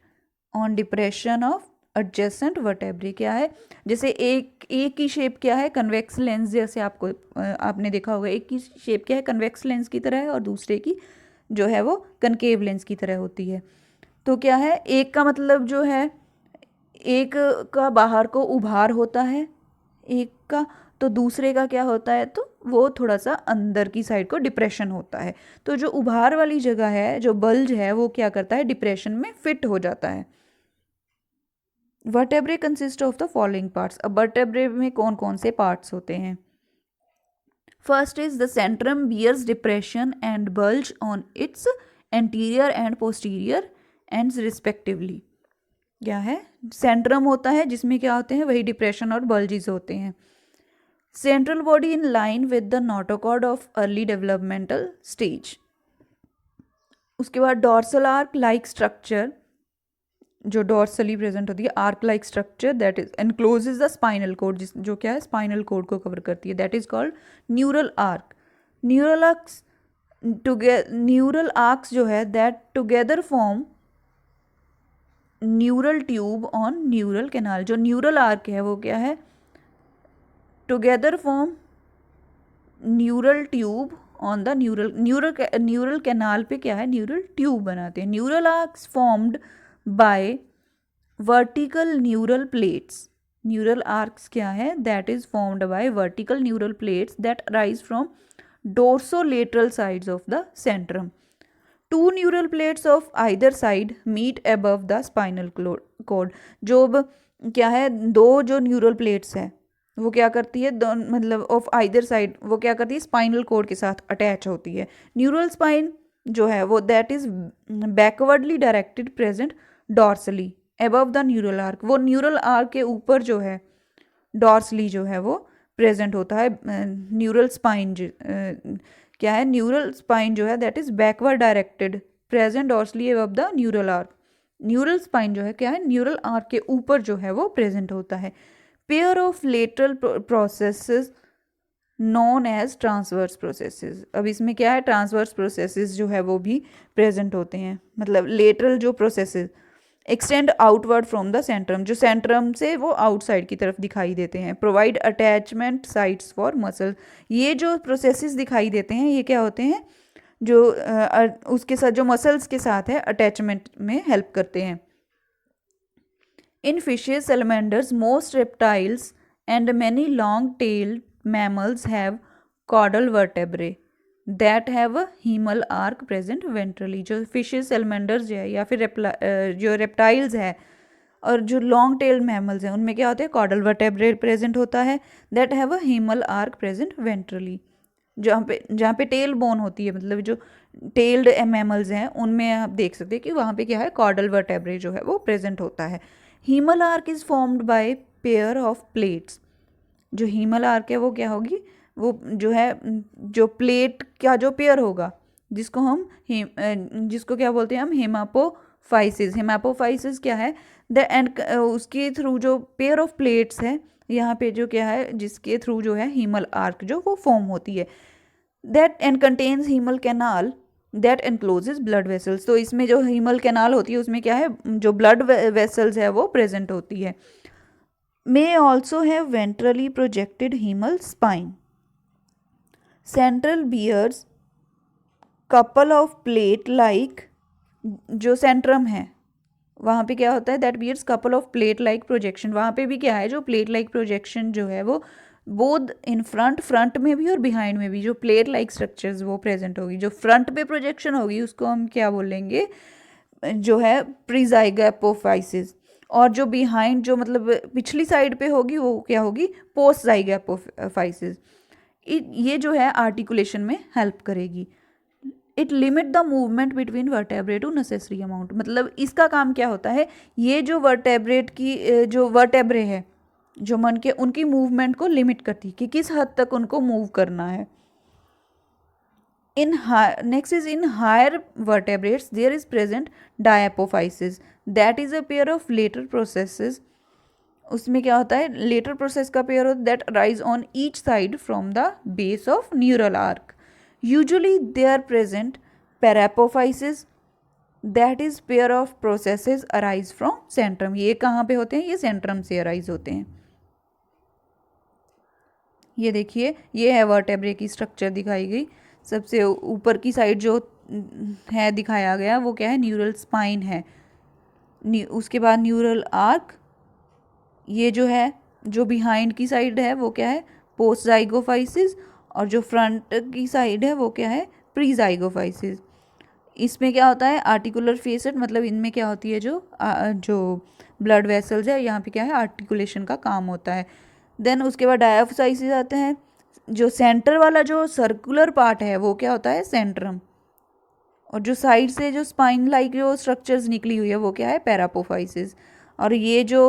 on depression of adjacent vertebrae. क्या है, जैसे एक की शेप क्या है, कन्वेक्स लेंस, जैसे आपको आपने देखा होगा एक की शेप क्या है, कन्वेक्स लेंस की तरह है और दूसरे की जो है वो कनकेव लेंस की तरह होती है। तो क्या है, एक का मतलब जो है, एक का बाहर को उभार होता है एक का, तो दूसरे का क्या होता है, तो वो थोड़ा सा अंदर की साइड को डिप्रेशन होता है। तो जो उभार वाली जगह है, जो बल्ज है, वो क्या करता है, डिप्रेशन में फिट हो जाता है। Vertebrae consist of the following parts. अब वर्टेब्रे में कौन कौन से पार्ट्स होते हैं। First is the centrum bears depression and bulge on its anterior and posterior ends respectively. क्या है, सेंट्रम होता है जिसमें क्या होते हैं, वही डिप्रेशन और बल्जेस होते हैं। Central body in line with the notochord of early developmental stage. उसके बाद डॉर्सल आर्क लाइक स्ट्रक्चर, जो डॉर्सली प्रेजेंट होती है, arc like structure that is encloses the spinal cord, जिस जो क्या है स्पाइनल कोड को कवर करती है, that is called neural arc. Neural arcs जो है that together form neural tube on neural canal. जो न्यूरल आर्क है वो क्या है, together form neural tube on the neural canal पे क्या है, न्यूरल ट्यूब बनाते हैं। Neural arcs formed by vertical neural plates. Neural arcs क्या है, that is formed by vertical neural plates that arise from dorsolateral sides of the centrum. Two neural plates of either side meet above the spinal cord. जो क्या है, दो जो neural plates है वो क्या करती है, मतलब ऑफ आइदर साइड वो क्या करती है, स्पाइनल कोड के साथ अटैच होती है। न्यूरल स्पाइन जो है वो that is backwardly directed present dorsally above the neural arc. वो न्यूरल आर्क के ऊपर जो है डॉर्सली जो है वो प्रेजेंट होता है। न्यूरल स्पाइन क्या है, न्यूरल स्पाइन जो है that is backward directed present dorsally above the neural arc. Neural spine जो है क्या है, न्यूरल आर्क के ऊपर जो है वो प्रेजेंट होता है। Pair of lateral processes known as transverse processes. अब इसमें क्या है, ट्रांसवर्स प्रोसेसेस जो है वो भी प्रेजेंट होते हैं, मतलब लेटरल जो processes extend outward from the Centrum, जो सेंट्रम से वो आउटसाइड की तरफ दिखाई देते हैं। Provide attachment sites for muscle. ये जो प्रोसेसेस दिखाई देते हैं ये क्या होते हैं, जो उसके साथ जो मसल्स के साथ है अटैचमेंट में हेल्प करते हैं। In fishes, salamanders, most reptiles and many long tailed mammals have caudal vertebrae that have a hemal arc present ventrally। जो फिशेस, सैलमेंडर्स है या फिर जो रेप्टाइल्स है और जो लॉन्ग टेल्ड मैमल्स हैं उनमें क्या होते हैं, caudal vertebrae प्रेजेंट होता है, that have a hemal arc present ventrally। जहाँ पे टेल बोन होती है, मतलब जो टेल्ड मैमल्स हैं उनमें आप देख सकते हैं कि वहाँ पे क्या है, caudal vertebrae जो है वो प्रेजेंट होता है। hemal arc is formed by pair of plates। जो हीमल आर्क है वो क्या होगी, वो जो है जो प्लेट का जो पेयर होगा जिसको हम जिसको क्या बोलते हैं हम, हेमापोफाइसिस। हेमापोफाइसिस क्या है, द एंड उसके थ्रू जो पेयर ऑफ प्लेट्स है यहाँ पे जो क्या है, जिसके थ्रू जो है हीमल आर्क जो वो फॉर्म होती है। That and contains haemal canal that encloses blood vessels. तो इसमें जो हीमल कैनाल होती है उसमें क्या है, जो ब्लड वेसल्स है वो प्रेजेंट होती है। may also have ventrally projected hemal spine. Central bears couple of plate like, जो सेंट्रम है वहाँ पे क्या होता है, that bears couple of plate like projection. वहाँ पे भी क्या है, जो प्लेट लाइक प्रोजेक्शन जो है वो बोथ इन फ्रंट में भी और बिहाइंड में भी जो प्लेट लाइक स्ट्रक्चर्स वो प्रेजेंट होगी। जो फ्रंट पे प्रोजेक्शन होगी उसको हम क्या बोलेंगे, जो है प्रीजाइगो एपोफाइसिस, और जो बिहाइंड जो मतलब पिछली साइड पे होगी वो क्या होगी, पोस्ट जाइगो एपोफाइसिस। ये जो है आर्टिकुलेशन में हेल्प करेगी। It limit the movement between vertebrae to necessary amount, मतलब इसका काम क्या होता है, ये जो वर्टेब्रेट की जो वर्टेब्रे है जो मन के उनकी मूवमेंट को लिमिट करती है कि किस हद तक उनको मूव करना है। Next is in higher vertebrates there is present diapophysis, that is a pair of later processes। उसमें क्या होता है, लेटर प्रोसेस का पेयर होता है that arise on each side from the base of neural arch. Usually they are present parapophysis, that is pair of processes arise from centrum. ये कहाँ पे होते हैं, ये सेंट्रम से अराइज होते हैं। ये देखिए, ये है वर्टेब्रे की स्ट्रक्चर दिखाई गई। सबसे ऊपर की साइड जो है दिखाया गया वो क्या है, न्यूरल स्पाइन है। उसके बाद न्यूरल आर्क, ये जो है जो बिहाइंड की साइड है वो क्या है, पोस्ट जाइगोफाइसिस, और जो फ्रंट की साइड है वो क्या है, प्री जाइगोफाइसिस। इसमें क्या होता है, आर्टिकुलर फेसेट, मतलब इनमें क्या होती है जो ब्लड वेसल्स है, यहाँ पे क्या है आर्टिकुलेशन का काम होता है। देन उसके बाद डायाफोसाइसिस आते हैं। जो सेंटर वाला जो सर्कुलर पार्ट है वो क्या होता है, सेंट्रम, और जो साइड से जो स्पाइन लाइक जो स्ट्रक्चर्स निकली हुई है वो क्या है, पैरापोफाइसिस। और ये जो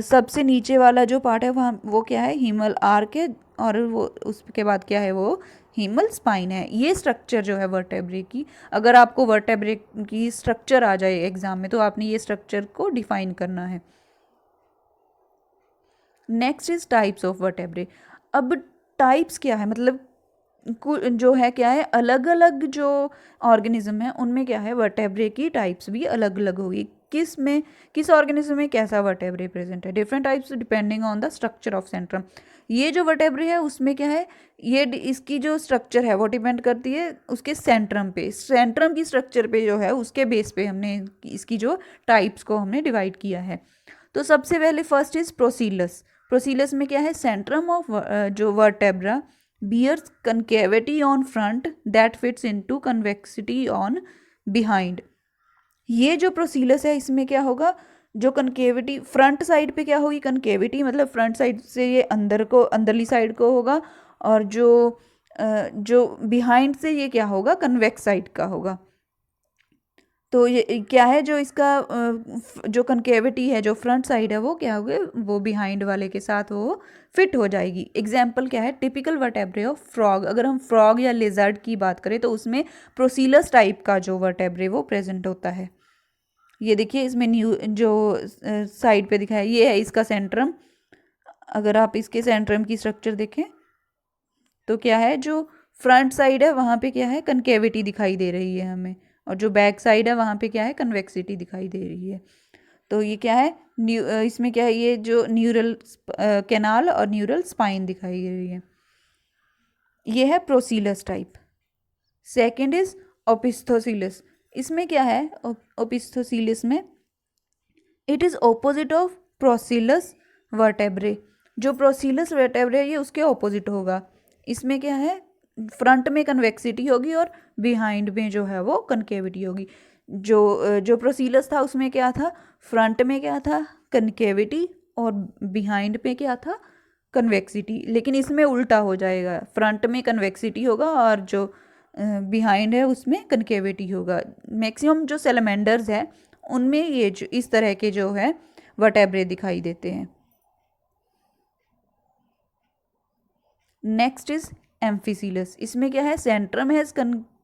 सबसे नीचे वाला जो पार्ट है वहाँ वो क्या है, हीमल आर्क है, और वो उसके बाद क्या है, वो हीमल स्पाइन है। ये स्ट्रक्चर जो है वर्टेब्रे की, अगर आपको वर्टेब्रे की स्ट्रक्चर आ जाए एग्जाम में तो आपने ये स्ट्रक्चर को डिफाइन करना है। Next is types of vertebrae. अब टाइप्स क्या है, मतलब जो है क्या है, अलग अलग जो ऑर्गेनिज्म है उनमें क्या है वर्टेब्रे की टाइप्स भी अलग अलग होगी। किस ऑर्गेनिज्म में कैसा वर्टेब्रे प्रेजेंट है, different types depending on the structure of Centrum. ये जो वर्टेब्रे है उसमें क्या है, ये इसकी जो स्ट्रक्चर है वो डिपेंड करती है उसके सेंट्रम पे। सेंट्रम की स्ट्रक्चर पे जो है उसके बेस पे हमने इसकी जो टाइप्स को हमने डिवाइड किया है। तो सबसे पहले फर्स्ट इज प्रोसीलस। प्रोसीलस में क्या है, सेंट्रम ऑफ जो vertebra bears concavity on front that fits into convexity on behind। ये जो प्रोसीलस है इसमें क्या होगा, जो कनकेविटी फ्रंट साइड पे क्या होगी, कनकेविटी मतलब फ्रंट साइड से ये अंदर को अंदरली साइड को होगा, और जो बिहाइंड से ये क्या होगा, कन्वेक्स साइड का होगा। तो ये क्या है, जो इसका जो कनकेविटी है जो फ्रंट साइड है वो क्या होगा, वो बिहाइंड वाले के साथ वो फिट हो जाएगी। एग्जाम्पल क्या है, टिपिकल वर्टेब्रे ऑफ फ्रॉग। अगर हम फ्रॉग या लिजर्ड की बात करें तो उसमें प्रोसीलस टाइप का जो वर्टेब्रे वो प्रेजेंट होता है। ये देखिए इसमें न्यू जो साइड पे दिखाया ये है इसका सेंट्रम। अगर आप इसके सेंट्रम की स्ट्रक्चर देखें तो क्या है, जो फ्रंट साइड है वहाँ पे क्या है, कनकेविटी दिखाई दे रही है हमें, और जो बैक साइड है वहाँ पे क्या है, कन्वेक्सिटी दिखाई दे रही है। तो ये क्या है, इसमें क्या है, ये जो न्यूरल कैनाल और न्यूरल स्पाइन दिखाई दे रही है। ये है procoelous type. Second is opisthocoelous. इसमें क्या है, ओपिस्थोसिलस में it is opposite of procoelous vertebrae. जो प्रोसीलस वर्टेब्रे ये उसके ऑपोजिट होगा। इसमें क्या है, फ्रंट में कन्वेक्सिटी होगी और बिहाइंड में जो है वो कनकेविटी होगी। जो प्रोसीलस था उसमें क्या था, फ्रंट में क्या था, कनकेविटी, और बिहाइंड पे क्या था, कन्वेक्सिटी। लेकिन इसमें उल्टा हो जाएगा, फ्रंट में कन्वेक्सिटी होगा और जो बिहाइंड है उसमें कनकेविटी होगा। मैक्सिमम जो सेलेमेंडर्स है उनमें ये जो इस तरह के जो है वर्टेब्रे दिखाई देते हैं। Next is amphicoelous. इसमें क्या है, centrum has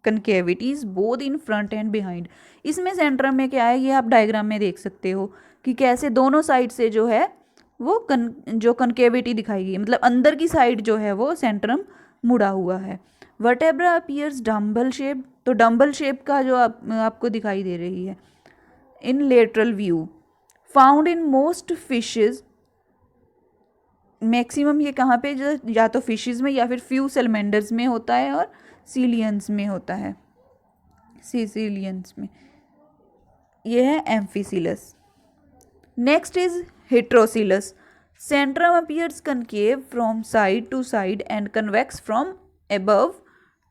concavities both in front and behind. इसमें सेंट्रम में क्या है, ये आप डायग्राम में देख सकते हो कि कैसे दोनों साइड से जो है वो जो कनकेविटी दिखाई गई, मतलब अंदर की साइड जो है वो सेंट्रम मुड़ा हुआ है। Vertebra appears dumbbell shape. तो डम्बल शेप का जो आपको दिखाई दे रही है in lateral view, found in most fishes. Maximum ये कहाँ पे, जो या तो फिशेज में या फिर फ्यू सेलमेंडर्स में होता है और सीलियंस में होता है, सीलियंस में। ये है amphicoelous. Next is heterocoelous. Centrum appears concave from side to side and convex from above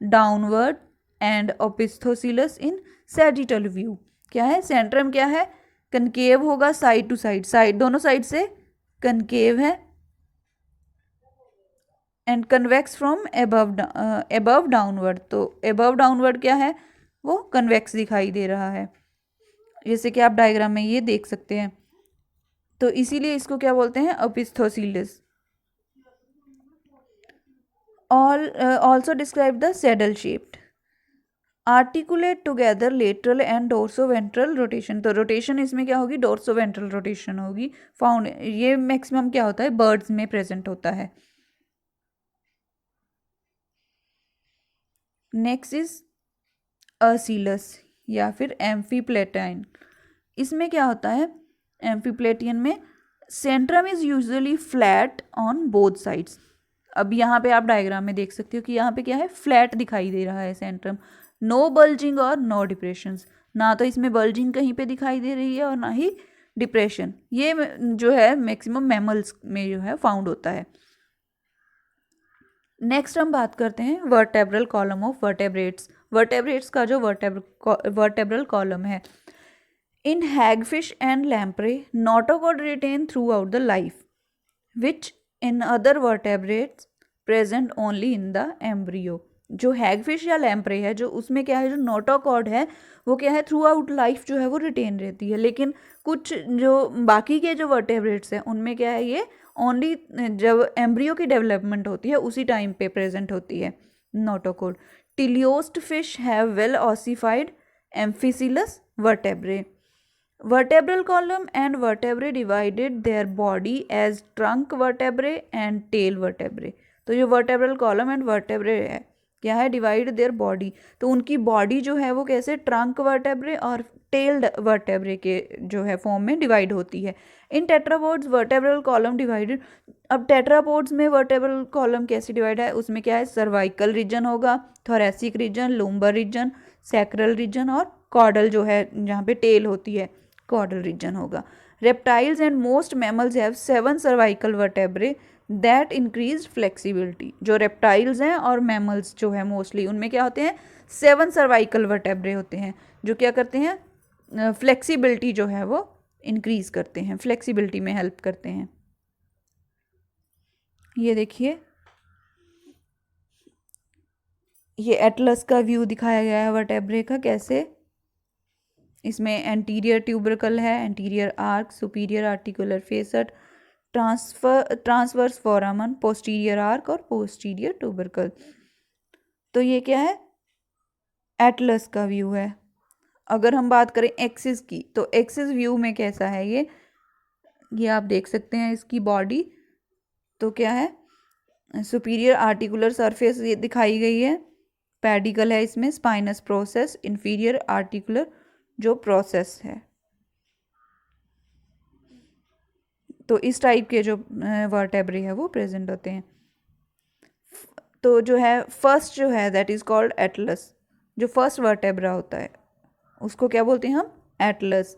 downward and opisthocoelous in sagittal view। क्या है, सेंट्रम क्या है, कनकेव होगा, साइड टू साइड, साइड दोनों साइड से कनकेव है, and convex from above downward. तो above downward क्या है, वो कन्वेक्स दिखाई दे रहा है, जैसे कि आप डायग्राम में ये देख सकते हैं। तो इसीलिए इसको क्या बोलते हैं, opisthocoelous. Also describe the saddle shaped, articulate together lateral and dorsoventral rotation. तो रोटेशन इसमें क्या होगी, डोर्सोवेंट्रल रोटेशन होगी। फाउंड, ये मैक्सिमम क्या होता है, बर्ड्स में प्रेजेंट होता है। नेक्स्ट इज असीलस या फिर एम्फीप्लेटाइन। इसमें क्या होता है, एम्फीप्लेटियन में Centrum is usually flat on both sides. अब यहाँ पे आप डायग्राम में देख सकते हो कि यहाँ पे क्या है, फ्लैट दिखाई दे रहा है सेंट्रम, नो बल्जिंग और नो डिप्रेशंस, ना तो इसमें बल्जिंग कहीं पे दिखाई दे रही है और ना ही डिप्रेशन। ये जो है मैक्सिमम मैमल्स में जो है फाउंड होता है। नेक्स्ट हम बात करते हैं vertebral column of vertebrates. Vertebrates का जो वर्टेब्रल कॉलम है, in hagfish and lamprey notochord retain throughout the life, which in other vertebrates present only in the embryo. जो हैगफिश या लैम्प्रे है, जो उसमें क्या है, जो नोटोकॉड है वो क्या है, थ्रू आउट लाइफ जो है वो रिटेन रहती है, लेकिन कुछ जो बाकी के जो वर्टेब्रेट्स हैं उनमें क्या है, ये ओनली जब एम्ब्रियो की डेवलपमेंट होती है उसी टाइम पे प्रेजेंट होती है notochord. Teleost fish have well ossified amphicoelous vertebrae. Vertebral column and vertebrae divided their body as trunk vertebrae and tail vertebrae। तो जो vertebral column and vertebrae है, क्या है, divide their body। तो उनकी बॉडी जो है वो कैसे, ट्रंक वर्टेब्रे और टेल्ड वर्टेब्रे के जो है फॉर्म में डिवाइड होती है। In tetrapods vertebral column divided. अब टेट्रापोड्स में वर्टेब्रल कॉलम कैसे डिवाइड है, उसमें क्या है, सर्वाइकल रीजन होगा, thoracic region, lumbar region, sacral region और कॉर्डल जो है जहाँ पे टेल होती है, कॉर्डल रीजन होगा। Reptiles and most mammals have 7 cervical vertebrae that increase flexibility. जो रेप्टाइल्स हैं और मैमल्स जो है मोस्टली, उनमें क्या होते हैं, 7 सर्वाइकल वर्टेब्रे होते हैं, जो क्या करते हैं, फ्लेक्सिबिलिटी जो है वो इंक्रीज करते हैं, फ्लेक्सिबिलिटी में हेल्प करते हैं। ये देखिए, ये एटलस का व्यू दिखाया गया है वर्टेब्रे का, कैसे इसमें एंटीरियर ट्यूबरकल है, anterior arch, superior articular facet, transverse foramen, posterior arch और पोस्टीरियर ट्यूबरकल। तो ये क्या है, एटलस का व्यू है। अगर हम बात करें एक्सिस की, तो एक्सिस व्यू में कैसा है ये आप देख सकते हैं इसकी बॉडी। तो क्या है, सुपीरियर आर्टिकुलर सरफेस ये दिखाई गई है, पेडिकल है इसमें, स्पाइनस प्रोसेस, इंफीरियर आर्टिकुलर जो प्रोसेस है। तो इस टाइप के जो वर्टेब्रे है वो प्रेजेंट होते हैं। तो जो है फर्स्ट जो है दैट इज कॉल्ड एटलस। जो फर्स्ट वर्टेब्रा होता है उसको क्या बोलते हैं हम, एटलस,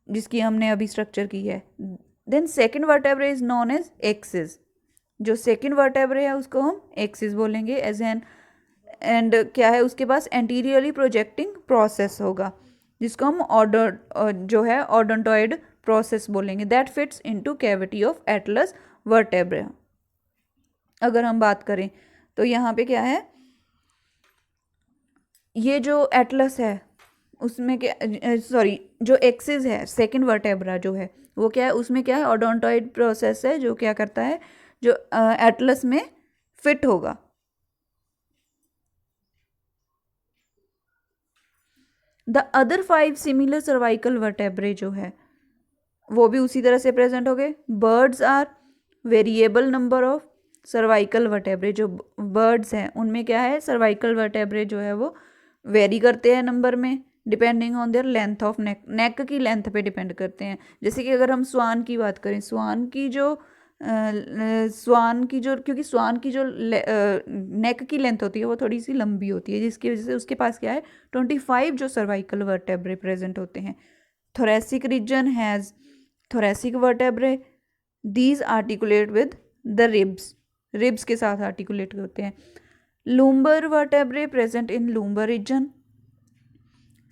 जिसकी हमने अभी स्ट्रक्चर की है। Then second vertebrae is known as axis. जो सेकंड वर्टेब्रे है उसको हम एक्सिस बोलेंगे एज एन, एंड क्या है, उसके पास एंटीरियरली प्रोजेक्टिंग प्रोसेस होगा, जिसको हम ऑर्डर जो है ऑडोंटॉइड प्रोसेस बोलेंगे, that fits into cavity of Atlas vertebra. अगर हम बात करें तो यहाँ पे क्या है, ये जो एटलस है उसमें क्या, सॉरी, जो एक्सिस है सेकंड वर्टेब्रा जो है वो क्या है, उसमें क्या है, ऑडोंटॉइड प्रोसेस है जो क्या करता है, जो एटलस में फिट होगा। The other 5 similar cervical vertebrae जो है वो भी उसी तरह से प्रेजेंट हो गए। Birds are variable number of cervical vertebrae. जो बर्ड्स हैं उनमें क्या है, सर्वाइकल वर्टेब्रे जो है वो वेरी करते हैं नंबर में, depending on their length of neck, neck की लेंथ पे डिपेंड करते हैं। जैसे कि अगर हम स्वान की बात करें, स्वान की जो क्योंकि स्वान की जो नेक की लेंथ होती है वो थोड़ी सी लंबी होती है, जिसकी वजह से उसके पास क्या है, 25 जो सर्वाइकल वर्टेब्रे प्रेजेंट होते हैं। Thoracic region has thoracic vertebrae, these articulate with the ribs, ribs के साथ articulate होते हैं। lumbar vertebrae present in lumbar region,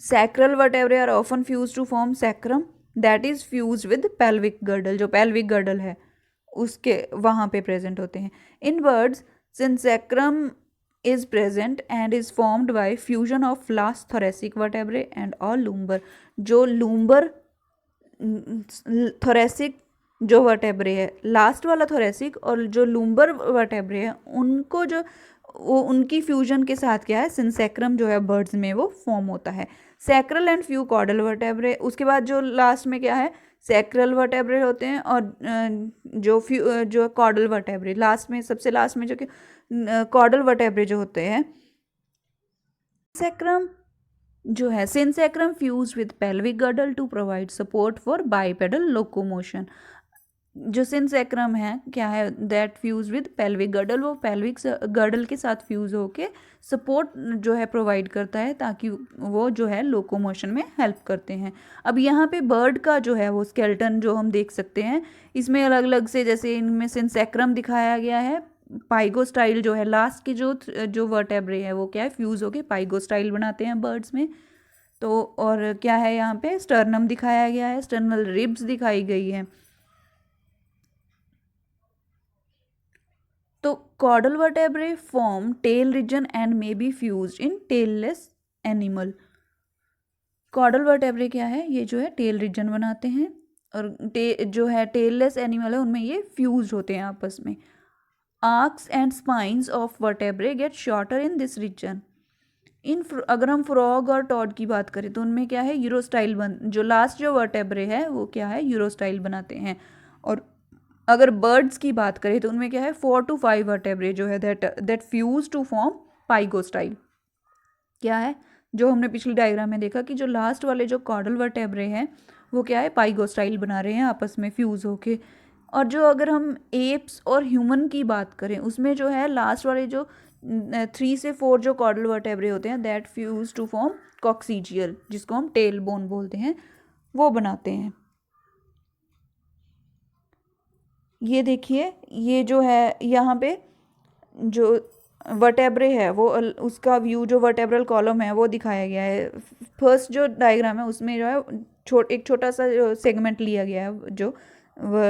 sacral vertebrae are often fuse to form sacrum that is fuse with pelvic girdle, जो pelvic girdle है उसके वहाँ पे present होते हैं. In birds synsacrum is present and is formed by fusion of last thoracic vertebrae and all lumbar. जो lumbar thoracic जो vertebrae है, लास्ट वाला thoracic और जो lumbar वर्टेब्रे है, उनको जो वो उनकी फ्यूजन के साथ क्या है, सिंसैक्रम जो है बर्ड्स में वो फॉर्म होता है. Sacral and few caudal vertebrae. उसके बाद जो लास्ट में क्या है, सैक्रल वर्टेब्रे होते हैं और जो कॉर्डल वर्टेब्रे लास्ट में, सबसे लास्ट में जो कि कॉर्डल वर्टेब्रे जो होते हैं. सैक्रम जो है, synsacrum fuse with pelvic girdle to provide support for bipedal locomotion. जो सिंसैक्रम है क्या है, that fuse with pelvic girdle, वो पेल्विक गर्डल के साथ फ्यूज होके सपोर्ट जो है प्रोवाइड करता है ताकि वो जो है लोकोमोशन में हेल्प करते हैं. अब यहाँ पे बर्ड का जो है वो स्केलेटन जो हम देख सकते हैं, इसमें अलग अलग से, जैसे इनमें सिंसैक्रम दिखाया गया है, पाइगोस्टाइल जो है लास्ट के जो वर्टेब्रे है वो क्या है, फ्यूज होके पाइगोस्टाइल बनाते हैं बर्ड्स में. तो और क्या है, यहाँ पे स्टर्नम दिखाया गया है, स्टर्नल रिब्स दिखाई गई है. तो caudal vertebrae form tail region and may be fused in tailless animal. Caudal vertebrae क्या है, ये जो है टेल रीजन बनाते हैं और जो है टेललेस एनिमल है उनमें ये फ्यूज होते हैं आपस में. Arches and spines of vertebrae get shorter in this region. अगर हम फ्रॉग और टॉड की बात करें तो उनमें क्या है, यूरोस्टाइल जो लास्ट जो वर्टेब्रे है वो क्या है, यूरोस्टाइल बनाते हैं. और अगर बर्ड्स की बात करें तो उनमें क्या है, 4 to 5 वर्टेब्रे जो है दैट फ्यूज टू फॉर्म पाइगोस्टाइल. क्या है, जो हमने पिछली डायग्राम में देखा कि जो लास्ट वाले जो कॉर्डल वर्टेब्रे हैं वो क्या है, पाइगोस्टाइल बना रहे हैं आपस में फ्यूज होके. और जो अगर हम एप्स और ह्यूमन की बात करें उसमें जो है लास्ट वाले जो 3 से 4 जो कॉर्डल वर्टेब्रे होते हैं that fuse to form coccygeal, जिसको हम टेल बोन बोलते हैं, वो बनाते हैं. ये देखिए, ये जो है यहाँ पे जो वर्टेब्रे है वो उसका व्यू, जो वर्टेब्रल कॉलम है वो दिखाया गया है. फर्स्ट जो डायग्राम है उसमें जो है एक छोटा सा सेगमेंट लिया गया है जो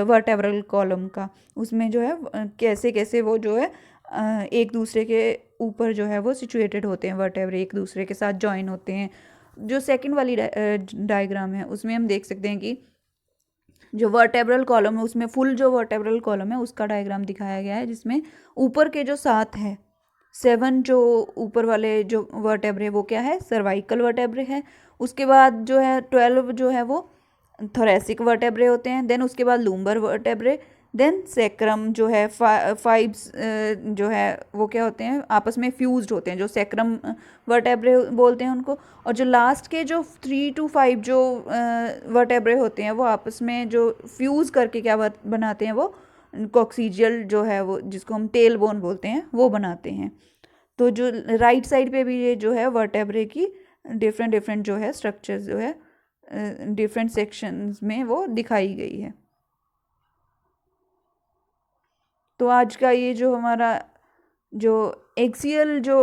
वर्टेब्रल कॉलम का, उसमें जो है कैसे कैसे वो जो है एक दूसरे के ऊपर जो है वो सिचुएटेड होते हैं, वर्टेब्रे एक दूसरे के साथ जॉइन होते हैं. जो सेकंड वाली डायग्राम है उसमें हम देख सकते हैं कि जो वर्टेब्रल कॉलम है उसमें फुल जो वर्टेब्रल कॉलम है उसका डायग्राम दिखाया गया है, जिसमें ऊपर के जो 7 जो ऊपर वाले जो वर्टेब्रे वो क्या है, सर्वाइकल वर्टेब्रे है. उसके बाद जो है 12 जो है वो थोरेसिक वर्टेब्रे होते हैं. देन उसके बाद लूम्बर वर्टेब्रे, देन सैक्रम जो है 5 जो है वो क्या होते हैं, आपस में फ्यूज्ड होते हैं, जो सैक्रम वर्टेब्रे बोलते हैं उनको. और जो लास्ट के जो 3 to 5 जो वर्टेब्रे होते हैं वो आपस में जो फ्यूज़ करके क्या बनाते हैं, वो कॉक्सीजियल जो है वो, जिसको हम टेल बोन बोलते हैं, वो बनाते हैं. तो जो राइट साइड पे भी ये जो है वर्टेब्रे की डिफरेंट जो है स्ट्रक्चर्स जो है डिफरेंट सेक्शंस में वो दिखाई गई है. तो आज का ये जो हमारा जो एक्सियल जो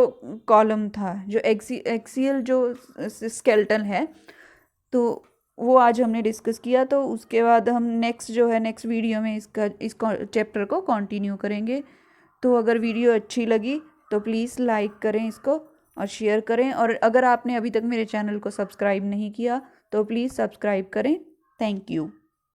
कॉलम था, जो एक्सियल जो स्केलेटन है, तो वो आज हमने डिस्कस किया. तो उसके बाद हम नेक्स्ट वीडियो में इस चैप्टर को कंटिन्यू करेंगे. तो अगर वीडियो अच्छी लगी तो प्लीज़ लाइक करें इसको और शेयर करें. और अगर आपने अभी तक मेरे चैनल को सब्सक्राइब नहीं किया तो प्लीज़ सब्सक्राइब करें. Thank you.